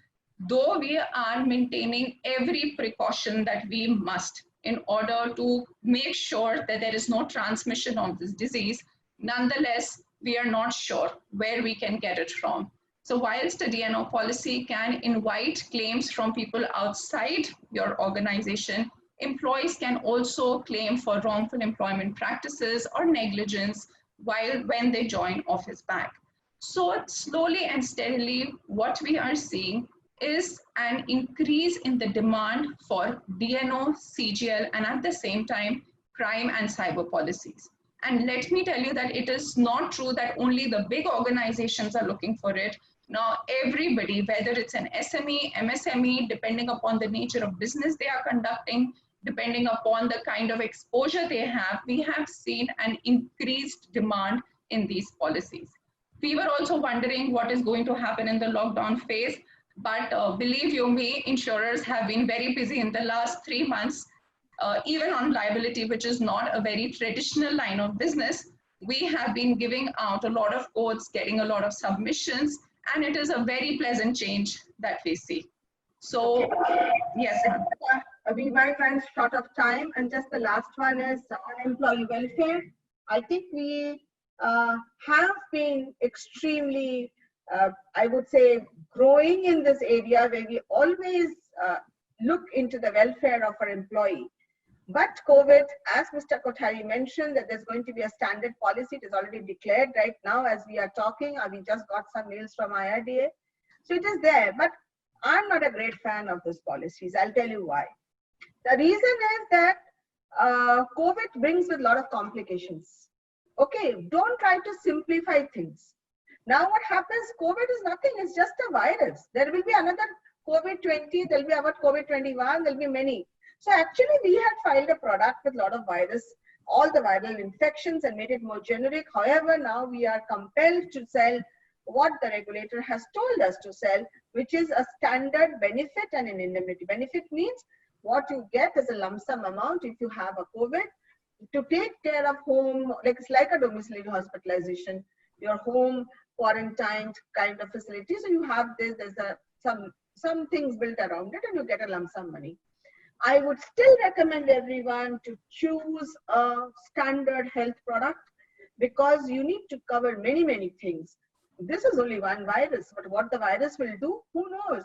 though we are maintaining every precaution that we must in order to make sure that there is no transmission of this disease. Nonetheless, we are not sure where we can get it from. So whilst the DNO policy can invite claims from people outside your organization, employees can also claim for wrongful employment practices or negligence when they join office back. So slowly and steadily, what we are seeing is an increase in the demand for DNO, CGL, and at the same time, crime and cyber policies. And let me tell you that it is not true that only the big organizations are looking for it. Now, everybody, whether it's an SME, MSME, depending upon the nature of business they are conducting, depending upon the kind of exposure they have, we have seen an increased demand in these policies. We were also wondering what is going to happen in the lockdown phase, but believe you me, insurers have been very busy in the last 3 months, even on liability, which is not a very traditional line of business. We have been giving out a lot of quotes, getting a lot of submissions, and it is a very pleasant change that we see. So, yes, ma'am. We might run short of time, and just the last one is on employee welfare. I think we have been extremely, I would say, growing in this area where we always look into the welfare of our employee. But COVID, as Mr. Kothari mentioned, that there's going to be a standard policy. It is already declared right now as we are talking. We just got some mails from IRDA. So it is there. But I'm not a great fan of these policies. I'll tell you why. The reason is that COVID brings with a lot of complications. Okay, don't try to simplify things. Now what happens, COVID is nothing, it's just a virus. There will be another COVID-20, there will be about COVID-21, there will be many. So actually we had filed a product with a lot of virus, all the viral infections and made it more generic. However, now we are compelled to sell what the regulator has told us to sell, which is a standard benefit and an indemnity. Benefit means what you get is a lump sum amount if you have a COVID to take care of home, like it's like a domiciliary hospitalization, your home quarantined kind of facility. So you have this, there's some things built around it and you get a lump sum money. I would still recommend everyone to choose a standard health product because you need to cover many, many things. This is only one virus, but what the virus will do, who knows?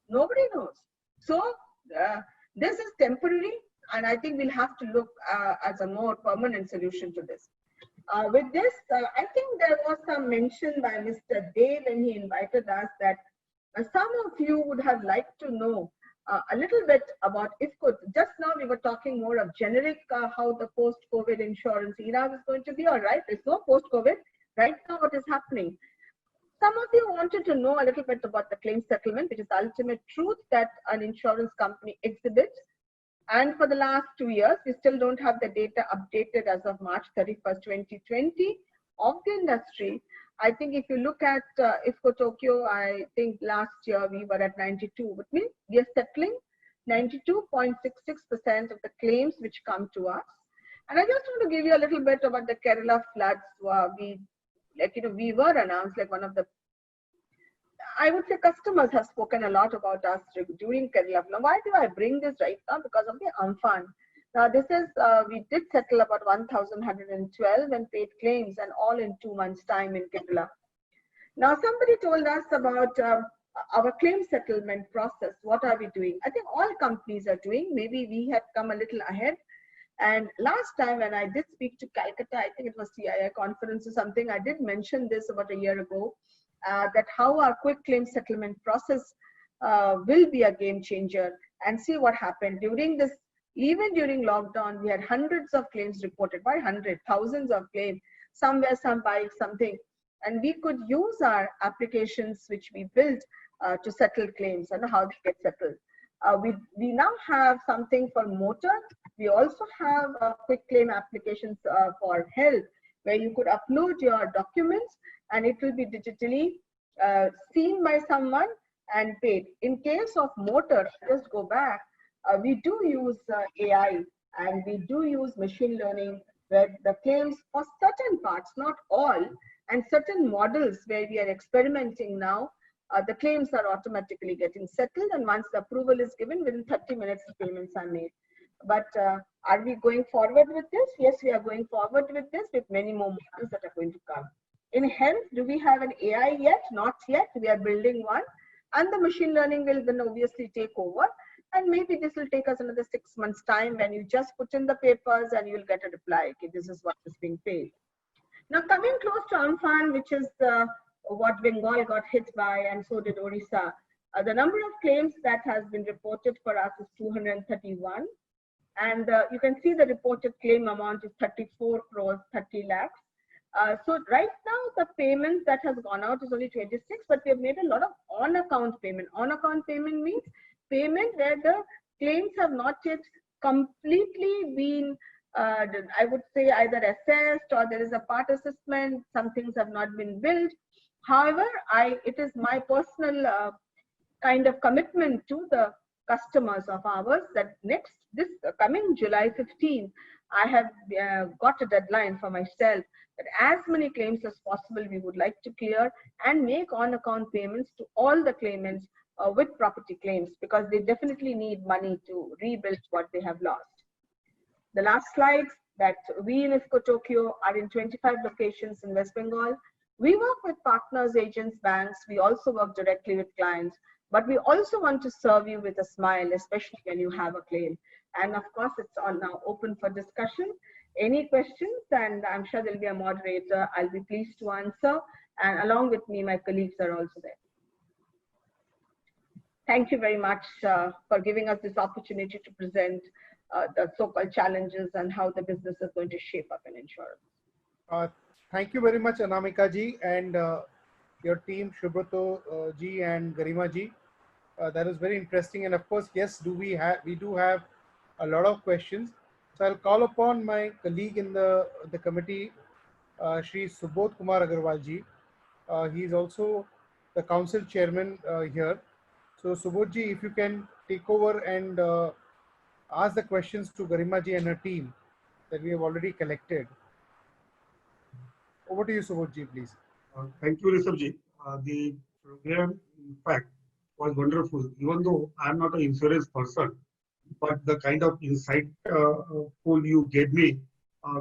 Nobody knows. So this is temporary, and I think we'll have to look as a more permanent solution to this. With this, I think there was some mention by Mr. Dave when he invited us that some of you would have liked to know a little bit about IFCO. Just now we were talking more of generic, how the post-COVID insurance era is going to be. All right, there's no post-COVID. Right now what is happening? Some of you wanted to know a little bit about the claim settlement, which is the ultimate truth that an insurance company exhibits. And for the last 2 years, we still don't have the data updated as of March 31st, 2020 of the industry. I think if you look at IFCO Tokyo, I think last year we were at 92, which means we are settling 92.66% of the claims which come to us. And I just want to give you a little bit about the Kerala floods. We were announced like one of the, I would say customers have spoken a lot about us during Kerala. Now, why do I bring this right now? Because of the Amphan. Now, this is, we did settle about 1,112 and paid claims and all in 2 months' time in Kerala. Now, somebody told us about our claim settlement process. What are we doing? I think all companies are doing. Maybe we have come a little ahead. And last time when I did speak to Calcutta, I think it was CII conference or something, I did mention this about a year ago, that how our quick claim settlement process will be a game changer. And see what happened during this, even during lockdown, we had hundreds of claims reported, by thousands of claims, somewhere, some bike, something. And we could use our applications which we built to settle claims and how they get settled. We now have something for motor. We also have quick claim applications for health, where you could upload your documents and it will be digitally seen by someone and paid. In case of motor, just go back, we do use AI and we do use machine learning, where the claims for certain parts, not all, and certain models where we are experimenting now, the claims are automatically getting settled, and once the approval is given, within 30 minutes, the payments are made. But are we going forward with this? Yes, we are going forward with this with many more models that are going to come. In health, do we have an AI yet? Not yet. We are building one, and the machine learning will then obviously take over. And maybe this will take us another 6 months' time when you just put in the papers and you will get a reply. Okay, this is what is being paid. Now, coming close to Amphan, which is what Bengal got hit by, and so did Orissa. The number of claims that has been reported for us is 231. And you can see the reported claim amount is 34 crores, 30 lakhs. So right now, the payment that has gone out is only 26, but we have made a lot of on-account payment. On-account payment means payment where the claims have not yet completely been, I would say, either assessed or there is a part assessment, some things have not been billed. However, it is my personal kind of commitment to the customers of ours that this coming July 15, I have got a deadline for myself that as many claims as possible we would like to clear and make on-account payments to all the claimants with property claims, because they definitely need money to rebuild what they have lost. The last slide, that we in IFCO Tokyo are in 25 locations in West Bengal. We work with partners, agents, banks. We also work directly with clients, but we also want to serve you with a smile, especially when you have a claim. And of course, it's all now open for discussion. Any questions, and I'm sure there'll be a moderator, I'll be pleased to answer. And along with me, my colleagues are also there. Thank you very much for giving us this opportunity to present the so-called challenges and how the business is going to shape up in insurance. Thank you very much, Anamika ji, and your team, Shubhrato ji and Garima ji. That is very interesting. And of course, yes, we do have a lot of questions. So I'll call upon my colleague in the committee, Shri Subodh Kumar Agarwal ji. He is also the council chairman here. So Subodh ji, if you can take over and ask the questions to Garima ji and her team that we have already collected. Over to you, Subodh ji, please. Thank you, Rishabh ji. The program, in fact, was wonderful. Even though I'm not an insurance person, but the kind of insight you gave me,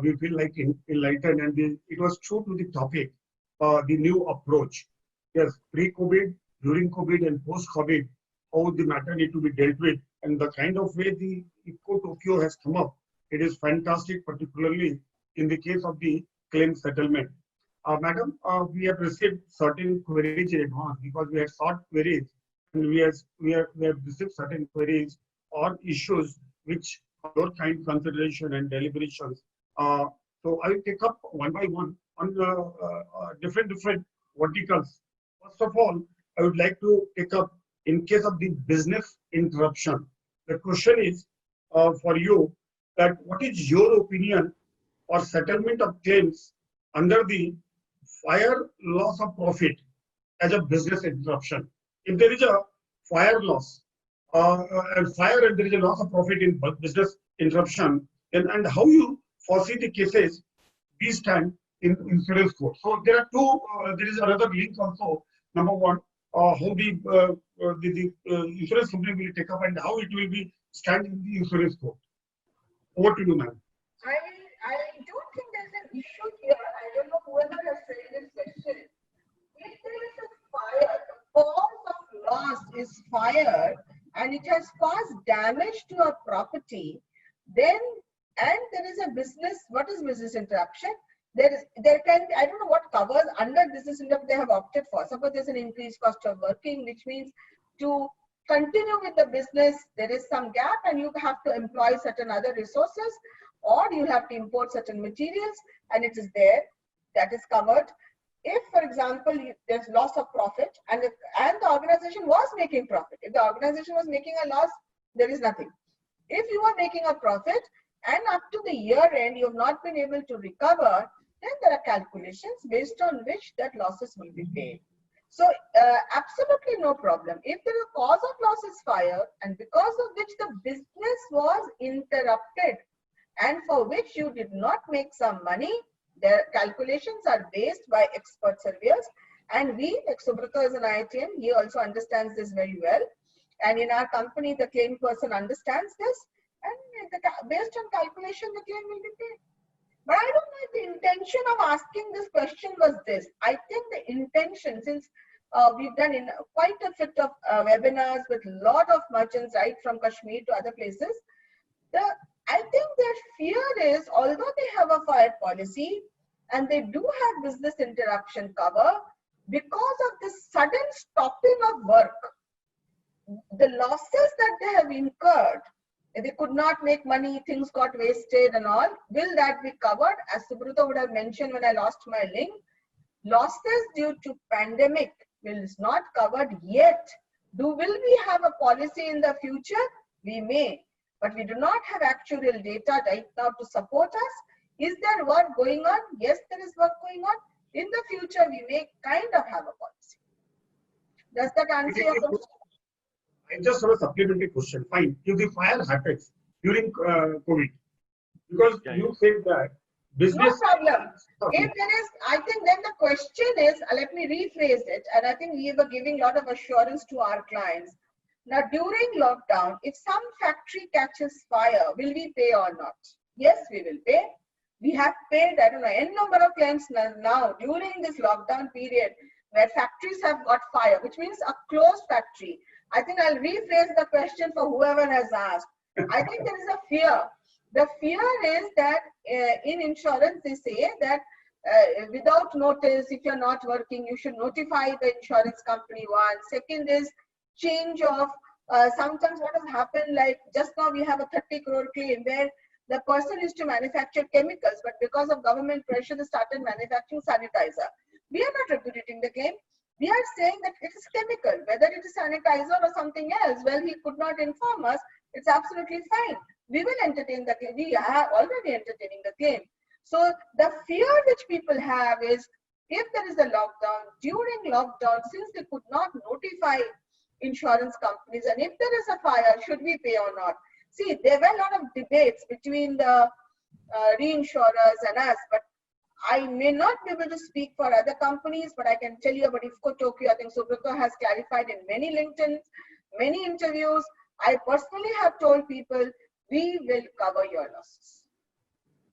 we feel like enlightened, and it was true to the topic, the new approach. Yes, pre-COVID, during COVID, and post-COVID, how the matter need to be dealt with, and the kind of way the IFCO Tokyo has come up, it is fantastic, particularly in the case of the claim settlement. Madam, we have received certain queries in advance because we had sought queries, and we have received certain queries or issues which are your kind consideration and deliberations. So I will take up one by one on different verticals. First of all, I would like to take up in case of the business interruption. The question is for you that what is your opinion or settlement of claims under the fire loss of profit as a business interruption? If there is a fire loss and fire and there is a loss of profit in business interruption, and how you foresee the cases we stand in insurance court. So there are two, there is another link also. Number one, how the insurance company will take up and how it will be stand in the insurance court. Over to you, ma'am. I don't think there's an issue here. I don't know whoever has said this question. If there is a fire, the cause of loss is fire, and it has caused damage to a property, then, and there is a business, what is business interruption? There can be, I don't know what covers under business interruption they have opted for. Suppose there's an increased cost of working, which means to continue with the business, there is some gap and you have to employ certain other resources, or you have to import certain materials, and it is there, that is covered. If, for example, there's loss of profit and the organization was making profit, if the organization was making a loss, there is nothing. If you are making a profit and up to the year end you have not been able to recover, then there are calculations based on which that losses will be paid. So absolutely no problem. If the cause of loss is fire and because of which the business was interrupted and for which you did not make some money, their calculations are based by expert surveyors, and we, like Subrata is an IITM, he also understands this very well, and in our company the claim person understands this, and based on calculation the claim will be paid. But I don't know if the intention of asking this question was this. I think the intention, since we've done in quite a bit of webinars with a lot of merchants right from Kashmir to other places, I think their fear is, although they have a fire policy and they do have business interruption cover, because of this sudden stopping of work, the losses that they have incurred, they could not make money, things got wasted and all, will that be covered? As Subrata would have mentioned when I lost my link, losses due to pandemic is not covered yet. Will we have a policy in the future? We may, but we do not have actuarial data right now to support us. Is there work going on? Yes, there is work going on. In the future, we may kind of have a policy. Does that answer your question? I just have a supplementary question. Fine. If the fire happens during COVID, because you said that business. problem. Okay. If there is, I think then the question is, let me rephrase it, and I think we were giving a lot of assurance to our clients. Now, during lockdown, if some factory catches fire, will we pay or not? Yes, we will pay. We have paid, I don't know, n number of claims now during this lockdown period where factories have got fire, which means a closed factory. I think I'll rephrase the question for whoever has asked. I think there is a fear. The fear is that in insurance, they say that without notice, if you're not working, you should notify the insurance company once. Second is change of, sometimes what has happened, like just now we have a 30 crore claim where the person used to manufacture chemicals, but because of government pressure, they started manufacturing sanitizer. We are not repudiating the claim. We are saying that it is chemical, whether it is sanitizer or something else. Well, he could not inform us. It's absolutely fine. We will entertain the claim. We are already entertaining the claim. So the fear which people have is, if there is a lockdown, during lockdown, since they could not notify insurance companies, and if there is a fire, should we pay or not? See, there were a lot of debates between the reinsurers and us, but I may not be able to speak for other companies, but I can tell you about IFCO Tokyo. I think Subrata has clarified in many LinkedIn, many interviews. I personally have told people, we will cover your losses.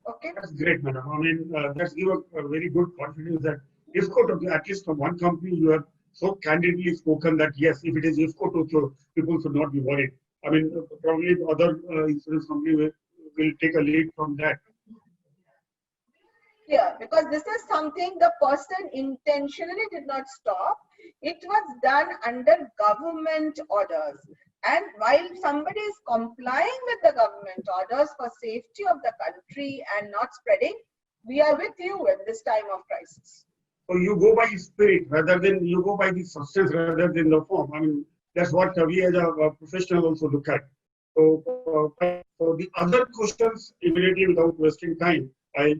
Okay. That's great, madam. I mean, that's give a very good confidence that IFCO Tokyo, at least from one company, you have so candidly spoken that yes, if it is IFCO Tokyo, people should not be worried. I mean, probably other insurance company will take a lead from that. Yeah, because this is something the person intentionally did not stop. It was done under government orders. And while somebody is complying with the government orders for safety of the country and not spreading, we are with you at this time of crisis. So you go by spirit rather than you go by the substance rather than the form. I mean, that's what we as a professional also look at. So, so the other questions immediately without wasting time, I,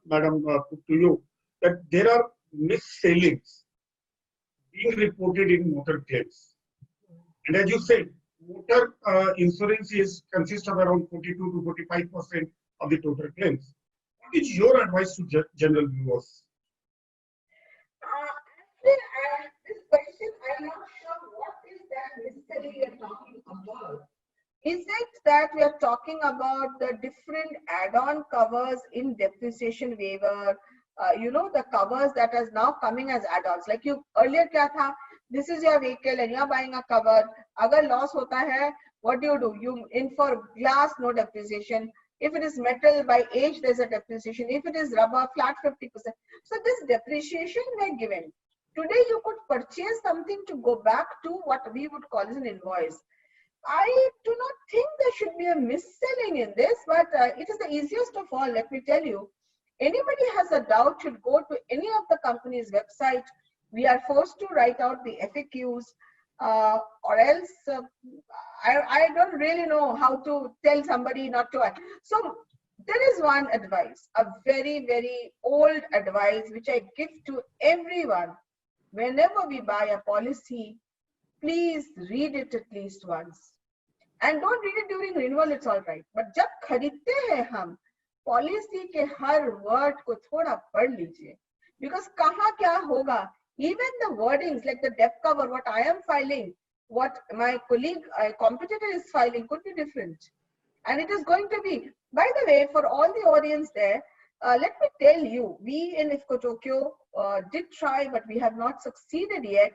madam, put to you that there are mis-sellings being reported in motor claims. And as you said, motor insurance consists of around 42 to 45% of the total claims. What is your advice to general viewers? This question, I'm not sure what is that necessarily we are talking about. Is it that we are talking about the different add-on covers in depreciation waiver? You know, the covers that is now coming as add-ons. Like you earlier, kya tha? This is your vehicle and you are buying a cover. Agar loss hota hai, what do? You in for glass, no depreciation. If it is metal, by age, there's a depreciation. If it is rubber, flat 50%. So this depreciation we are given. Today, you could purchase something to go back to what we would call as an invoice. I do not think there should be a mis-selling in this, but it is the easiest of all, let me tell you. Anybody has a doubt should go to any of the company's website. We are forced to write out the FAQs, or else I don't really know how to tell somebody not to act. So there is one advice, a very, very old advice, which I give to everyone. Whenever we buy a policy, please read it at least once. And don't read it during renewal, it's all right. But जब खरीदते हैं हम, policy के हर word को थोड़ा पढ़ लीजिए. Because कहाँ क्या होगा? Even the wordings like the depth cover, what I am filing, what my colleague, competitor is filing could be different. And it is going to be, by the way, for all the audience there, let me tell you, we in IFCO Tokyo did try, but we have not succeeded yet.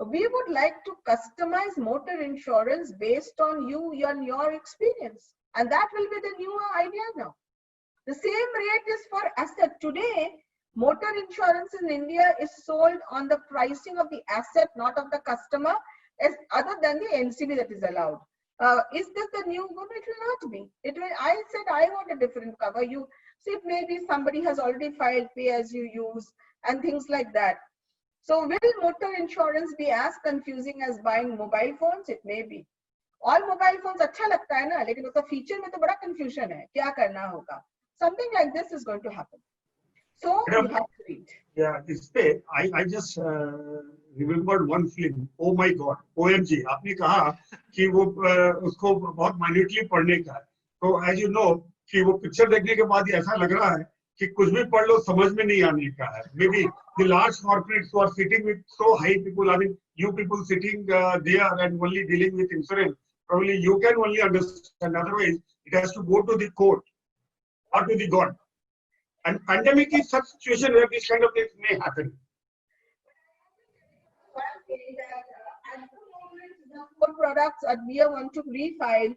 We would like to customize motor insurance based on you and your experience. And that will be the new idea now. The same rate is for asset. Today, motor insurance in India is sold on the pricing of the asset, not of the customer, as other than the NCB that is allowed. Is this the new one? It will not be. It will. I said I want a different cover. You see, it maybe somebody has already filed pay as you use and things like that. So will motor insurance be as confusing as buying mobile phones? It may be. All mobile phones अच्छा लगता है ना, लेकिन उसका feature में तो बड़ा confusion है. क्या करना होगा? Something like this is going to happen. So you have to read. Yeah, I just remembered one film. Oh my God, OMG. आपने कहा कि वो उसको बहुत minutely पढ़ने का है. So as you know कि वो picture देखने के बाद ऐसा लग रहा है कि कुछ भी पढ़ लो समझ में नहीं आने का है. Maybe the large corporates who are sitting with so high people, I mean, you people sitting there and only dealing with insurance, probably you can only understand. Otherwise, it has to go to the court or to the God. And pandemic is such situation where this kind of things may happen. At the moment, the core products that we want to refile,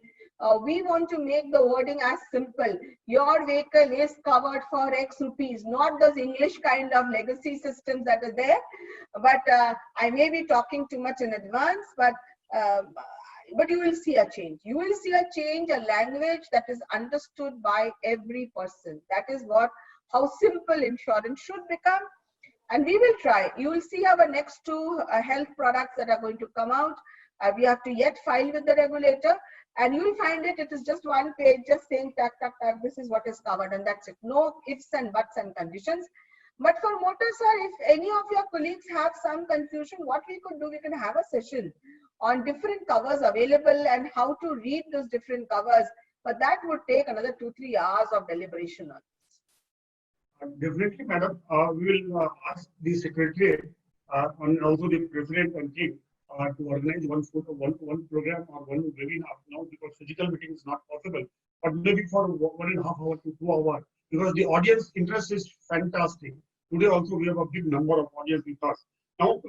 we want to make the wording as simple. Your vehicle is covered for X rupees, not those English kind of legacy systems that are there. But I may be talking too much in advance, but you will see a change. You will see a change, a language that is understood by every person. That is how simple insurance should become. And we will try. You will see our next two health products that are going to come out. We have to yet file with the regulator, and you will find it is just one page, just saying, tak, tak, tak, this is what is covered, and that's it. No ifs and buts and conditions. But for motor, sir, if any of your colleagues have some confusion, what we could do, we can have a session on different covers available and how to read those different covers. But that would take another 2-3 hours of deliberation on. Definitely, madam. We will ask the secretary and also the president and team to organize one program or one webinar now, because physical meeting is not possible. But maybe for 1.5 hours to 2 hours, because the audience interest is fantastic. Today also we have a big number of audience with us. Now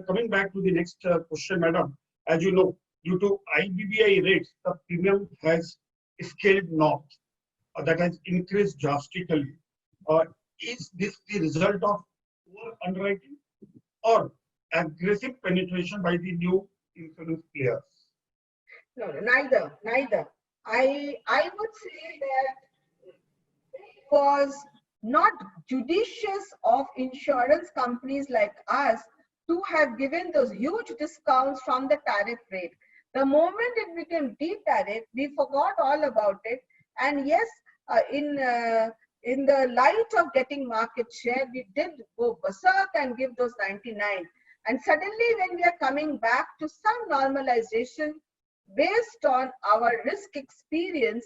coming back to the next question, madam. As you know, due to IBBI rates, the premium has scaled north. That has increased drastically. Is this the result of poor underwriting or aggressive penetration by the new insurance players? No, neither. I would say that it was not judicious of insurance companies like us to have given those huge discounts from the tariff rate. The moment it became de-tariff, we forgot all about it. And yes, in the light of getting market share, we did go berserk and give those 99. And suddenly when we are coming back to some normalization based on our risk experience,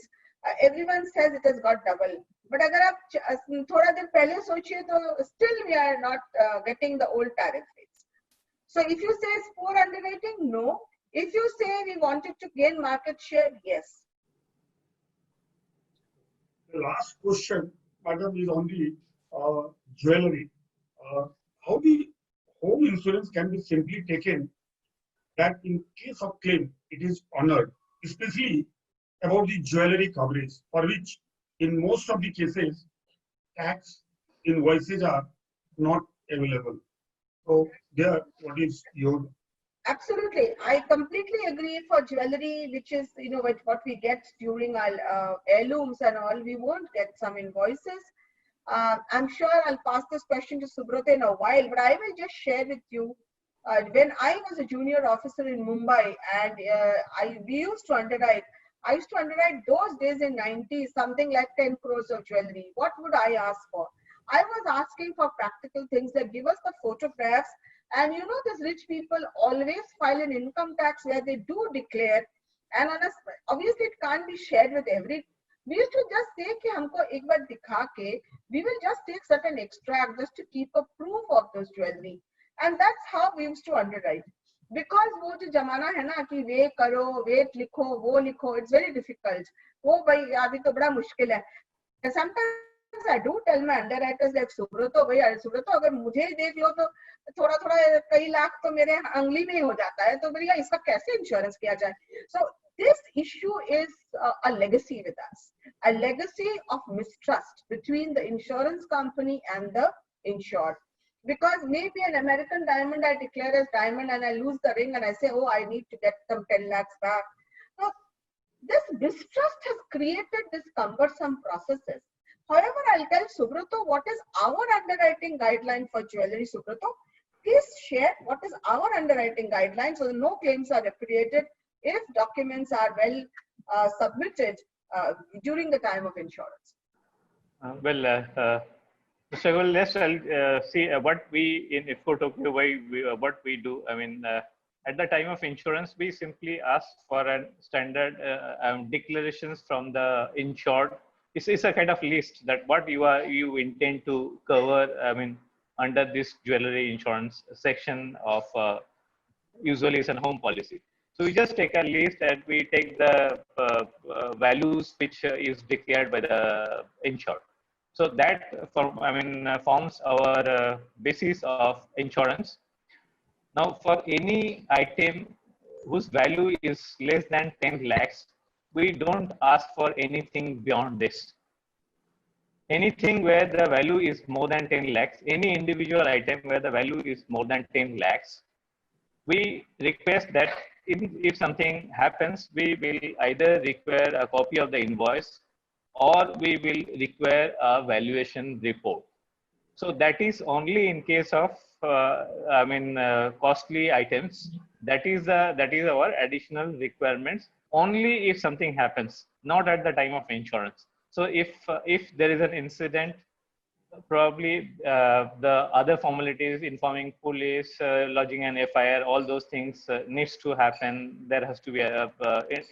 everyone says it has got double. But agar aap thoda din pehle sochiye, to still we are not getting the old tariff rates. So if you say it's poor underwriting, no. If you say we wanted to gain market share, yes. The last question, madam, is on the jewelry. How the home insurance can be simply taken that in case of claim, it is honored, especially about the jewelry coverage, for which in most of the cases, tax invoices are not available. So there, what is your? Absolutely. I completely agree. For jewelry, which is, what we get during our heirlooms and all, we won't get some invoices. I'm sure I'll pass this question to Subrata in a while, but I will just share with you. When I was a junior officer in Mumbai and we used to underwrite, I used to underwrite those days in 90s, something like 10 crores of jewelry. What would I ask for? I was asking for practical things that give us the photographs. And these rich people always file an income tax where they do declare. And obviously it can't be shared with every. We used to just say कि हमको एक बार दिखा के, we will just take certain extract just to keep a proof of this jewelry. And that's how we used to underwrite. Because वो जो जमाना है ना कि वे करो, वेट लिखो, वो लिखो, it's very difficult. वो भाई अभी तो बड़ा मुश्किल है. Sometimes I do tell my underwriters like Subrato, भाई Subrato, अगर मुझे ही देख लो तो थोड़ा थोड़ा कई लाख तो मेरे अंगली में ही हो जाता है, तो भैया इसका कैसे इंश्योरेंस किया जाए? So this issue is a legacy with us, a legacy of mistrust between the insurance company and the insured. Because maybe an American diamond I declare as diamond and I lose the ring and I say, oh, I need to get some 10 lakhs back. So this distrust has created this cumbersome processes. However, I'll tell Subrato what is our underwriting guideline for jewelry. Subrato, please share what is our underwriting guideline so that no claims are repudiated if documents are well submitted during the time of insurance. Mr. Gul, let's see what we in IFCO Tokyo, what we do. I mean, at the time of insurance, we simply ask for a standard declarations from the insured it's a kind of list that what you intend to cover. I mean, under this jewelry insurance section of usually it's a home policy. So we just take a list and we take the values which is declared by the insured. So that forms our basis of insurance. Now, for any item whose value is less than 10 lakhs, we don't ask for anything beyond this. Anything where the value is more than 10 lakhs, any individual item where the value is more than 10 lakhs, we request that if something happens, we will either require a copy of the invoice or we will require a valuation report. So that is only in case of costly items. That is our additional requirements. Only if something happens, not at the time of insurance. So if there is an incident, probably the other formalities, informing police, lodging an FIR, all those things needs to happen. There has to be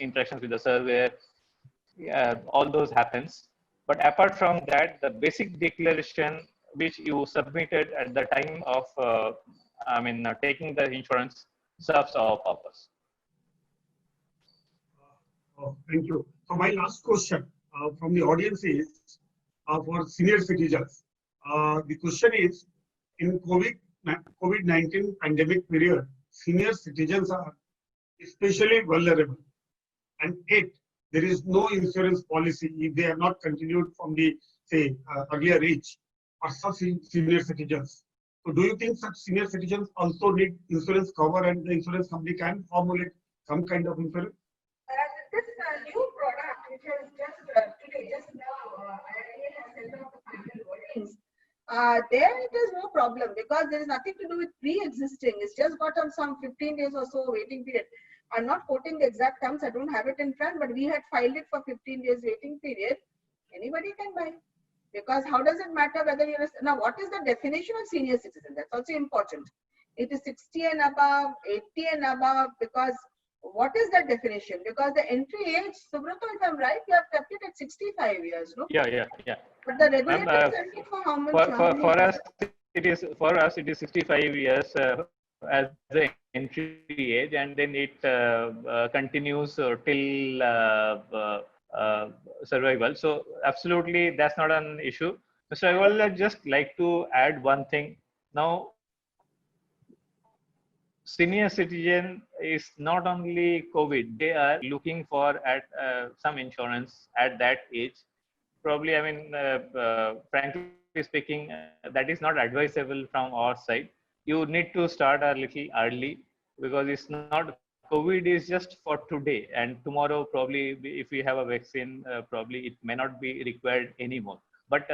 interactions with the surveyor. All those happens. But apart from that, the basic declaration which you submitted at the time of taking the insurance serves our purpose. Thank you. So my last question from the audience is for senior citizens. The question is, in COVID-19 pandemic period, senior citizens are especially vulnerable, and yet there is no insurance policy if they have not continued from the earlier age for such senior citizens. So do you think such senior citizens also need insurance cover and the insurance company can formulate some kind of insurance? This new product, which has just now, IRDA has sent out the final warnings. There it is no problem because there is nothing to do with pre-existing. It's just got on some 15 days or so waiting period. I'm not quoting the exact terms. I don't have it in front, but we had filed it for 15 days waiting period. Anybody can buy. Because how does it matter whether you're now, what is the definition of senior citizen? That's also important. It is 60 and above, 80 and above, because what is that definition? Because the entry age, Subrata, if I'm right, you have kept it at 65 years, no? Yeah. But the regulators are looking for how much? For us, it is 65 years as the entry age, and then it continues till survival. So absolutely, that's not an issue. Mr. Agarwal, I'd just like to add one thing. Now, senior citizen is not only COVID, they are looking for some insurance at that age. Probably, frankly speaking, that is not advisable from our side. You need to start a little early because it's not, COVID is just for today, and tomorrow probably if we have a vaccine, probably it may not be required anymore. But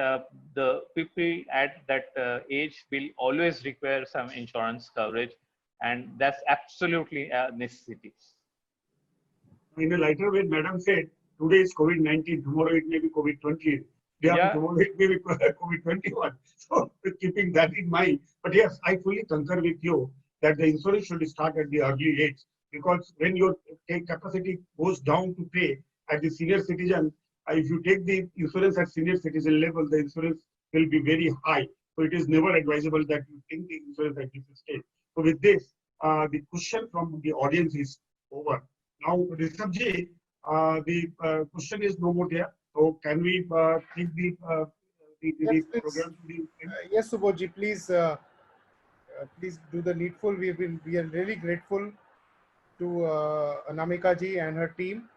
the people at that age will always require some insurance coverage, and that's absolutely a necessity. In a lighter way, Madam said, today is COVID-19, tomorrow it may be COVID-20. Tomorrow it may be COVID-21. So keeping that in mind, but yes, I fully concur with you that the insurance should start at the early age, because when your capacity goes down to pay at the senior citizen, if you take the insurance at senior citizen level, the insurance will be very high. So it is never advisable that you take the insurance at this stage. So with this, the question from the audience is over. Now, Rishabh, the question is no more there. So can we take the program to the end? Yes, Subodhji, please do the needful. We are really grateful to Anamika ji and her team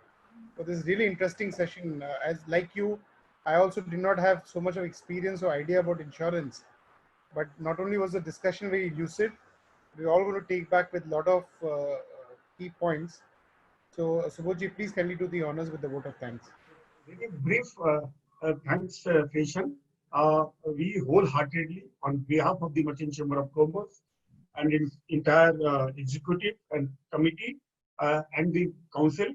for this really interesting session. As like you, I also did not have so much of experience or idea about insurance, but not only was the discussion very lucid, we're all going to take back with a lot of key points. So Subodhji, please kindly do the honors with the vote of thanks. Very brief thanks, Fashion. We wholeheartedly, on behalf of the Merchant Chamber of Commerce and its entire executive and committee and the council,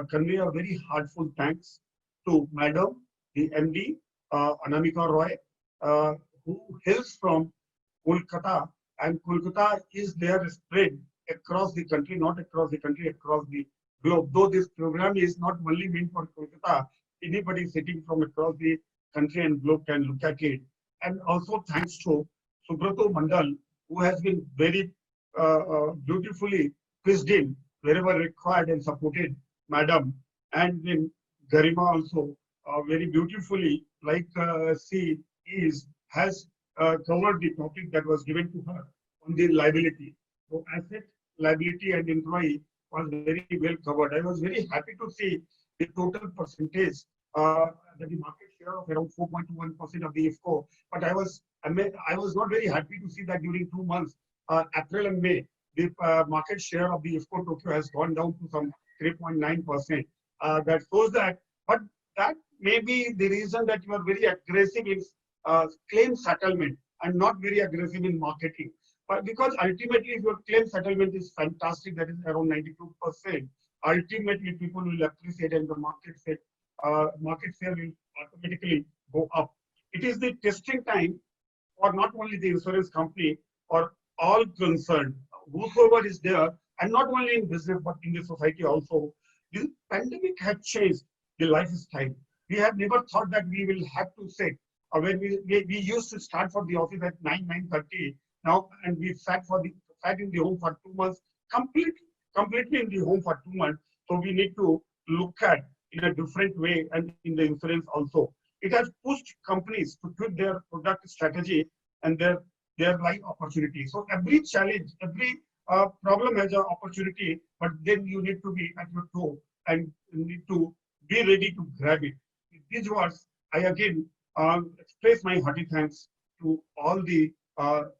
convey a very heartfelt thanks to Madam, the MD, Anamika Roy, who hails from Kolkata, and Kolkata is there spread across the country, not across the country, across the globe. Though this program is not only meant for Kolkata, anybody sitting from across the country and globe can look at it. And also thanks to Subrato Mandal, who has been very beautifully quizzed in wherever required and supported Madam, and then Garima also very beautifully, like she has covered the topic that was given to her on the liability. So asset, liability, and employee was very well covered. I was very happy to see the total percentage, the market share of around 4.21% of the IFCO. But I was not very happy to see that during 2 months, April and May, the market share of the IFCO Tokyo has gone down to some 3.9%. That shows that, but that may be the reason that you are very aggressive in claim settlement and not very aggressive in marketing. But because ultimately, if your claim settlement is fantastic, that is around 92%, ultimately people will appreciate and the market share will automatically go up. It is the testing time for not only the insurance company or all concerned, whosoever is there, and not only in business but in the society also. The pandemic had changed the lifestyle. We have never thought that we will have to sit. When we used to start for the office at 9:30 now, and we sat in the home for 2 months, completely in the home for 2 months. So we need to look at in a different way, and in the insurance also. It has pushed companies to tweak their product strategy and their life opportunity. So every challenge, every problem has an opportunity, but then you need to be at your toe and you need to be ready to grab it. With these words, I again express my hearty thanks to all the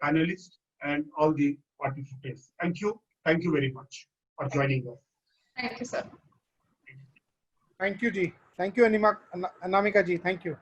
panelists and all the participants. Thank you. Thank you very much for joining us. Thank you, sir. Thank you, Ji. Thank you, Anamika Ji. Thank you.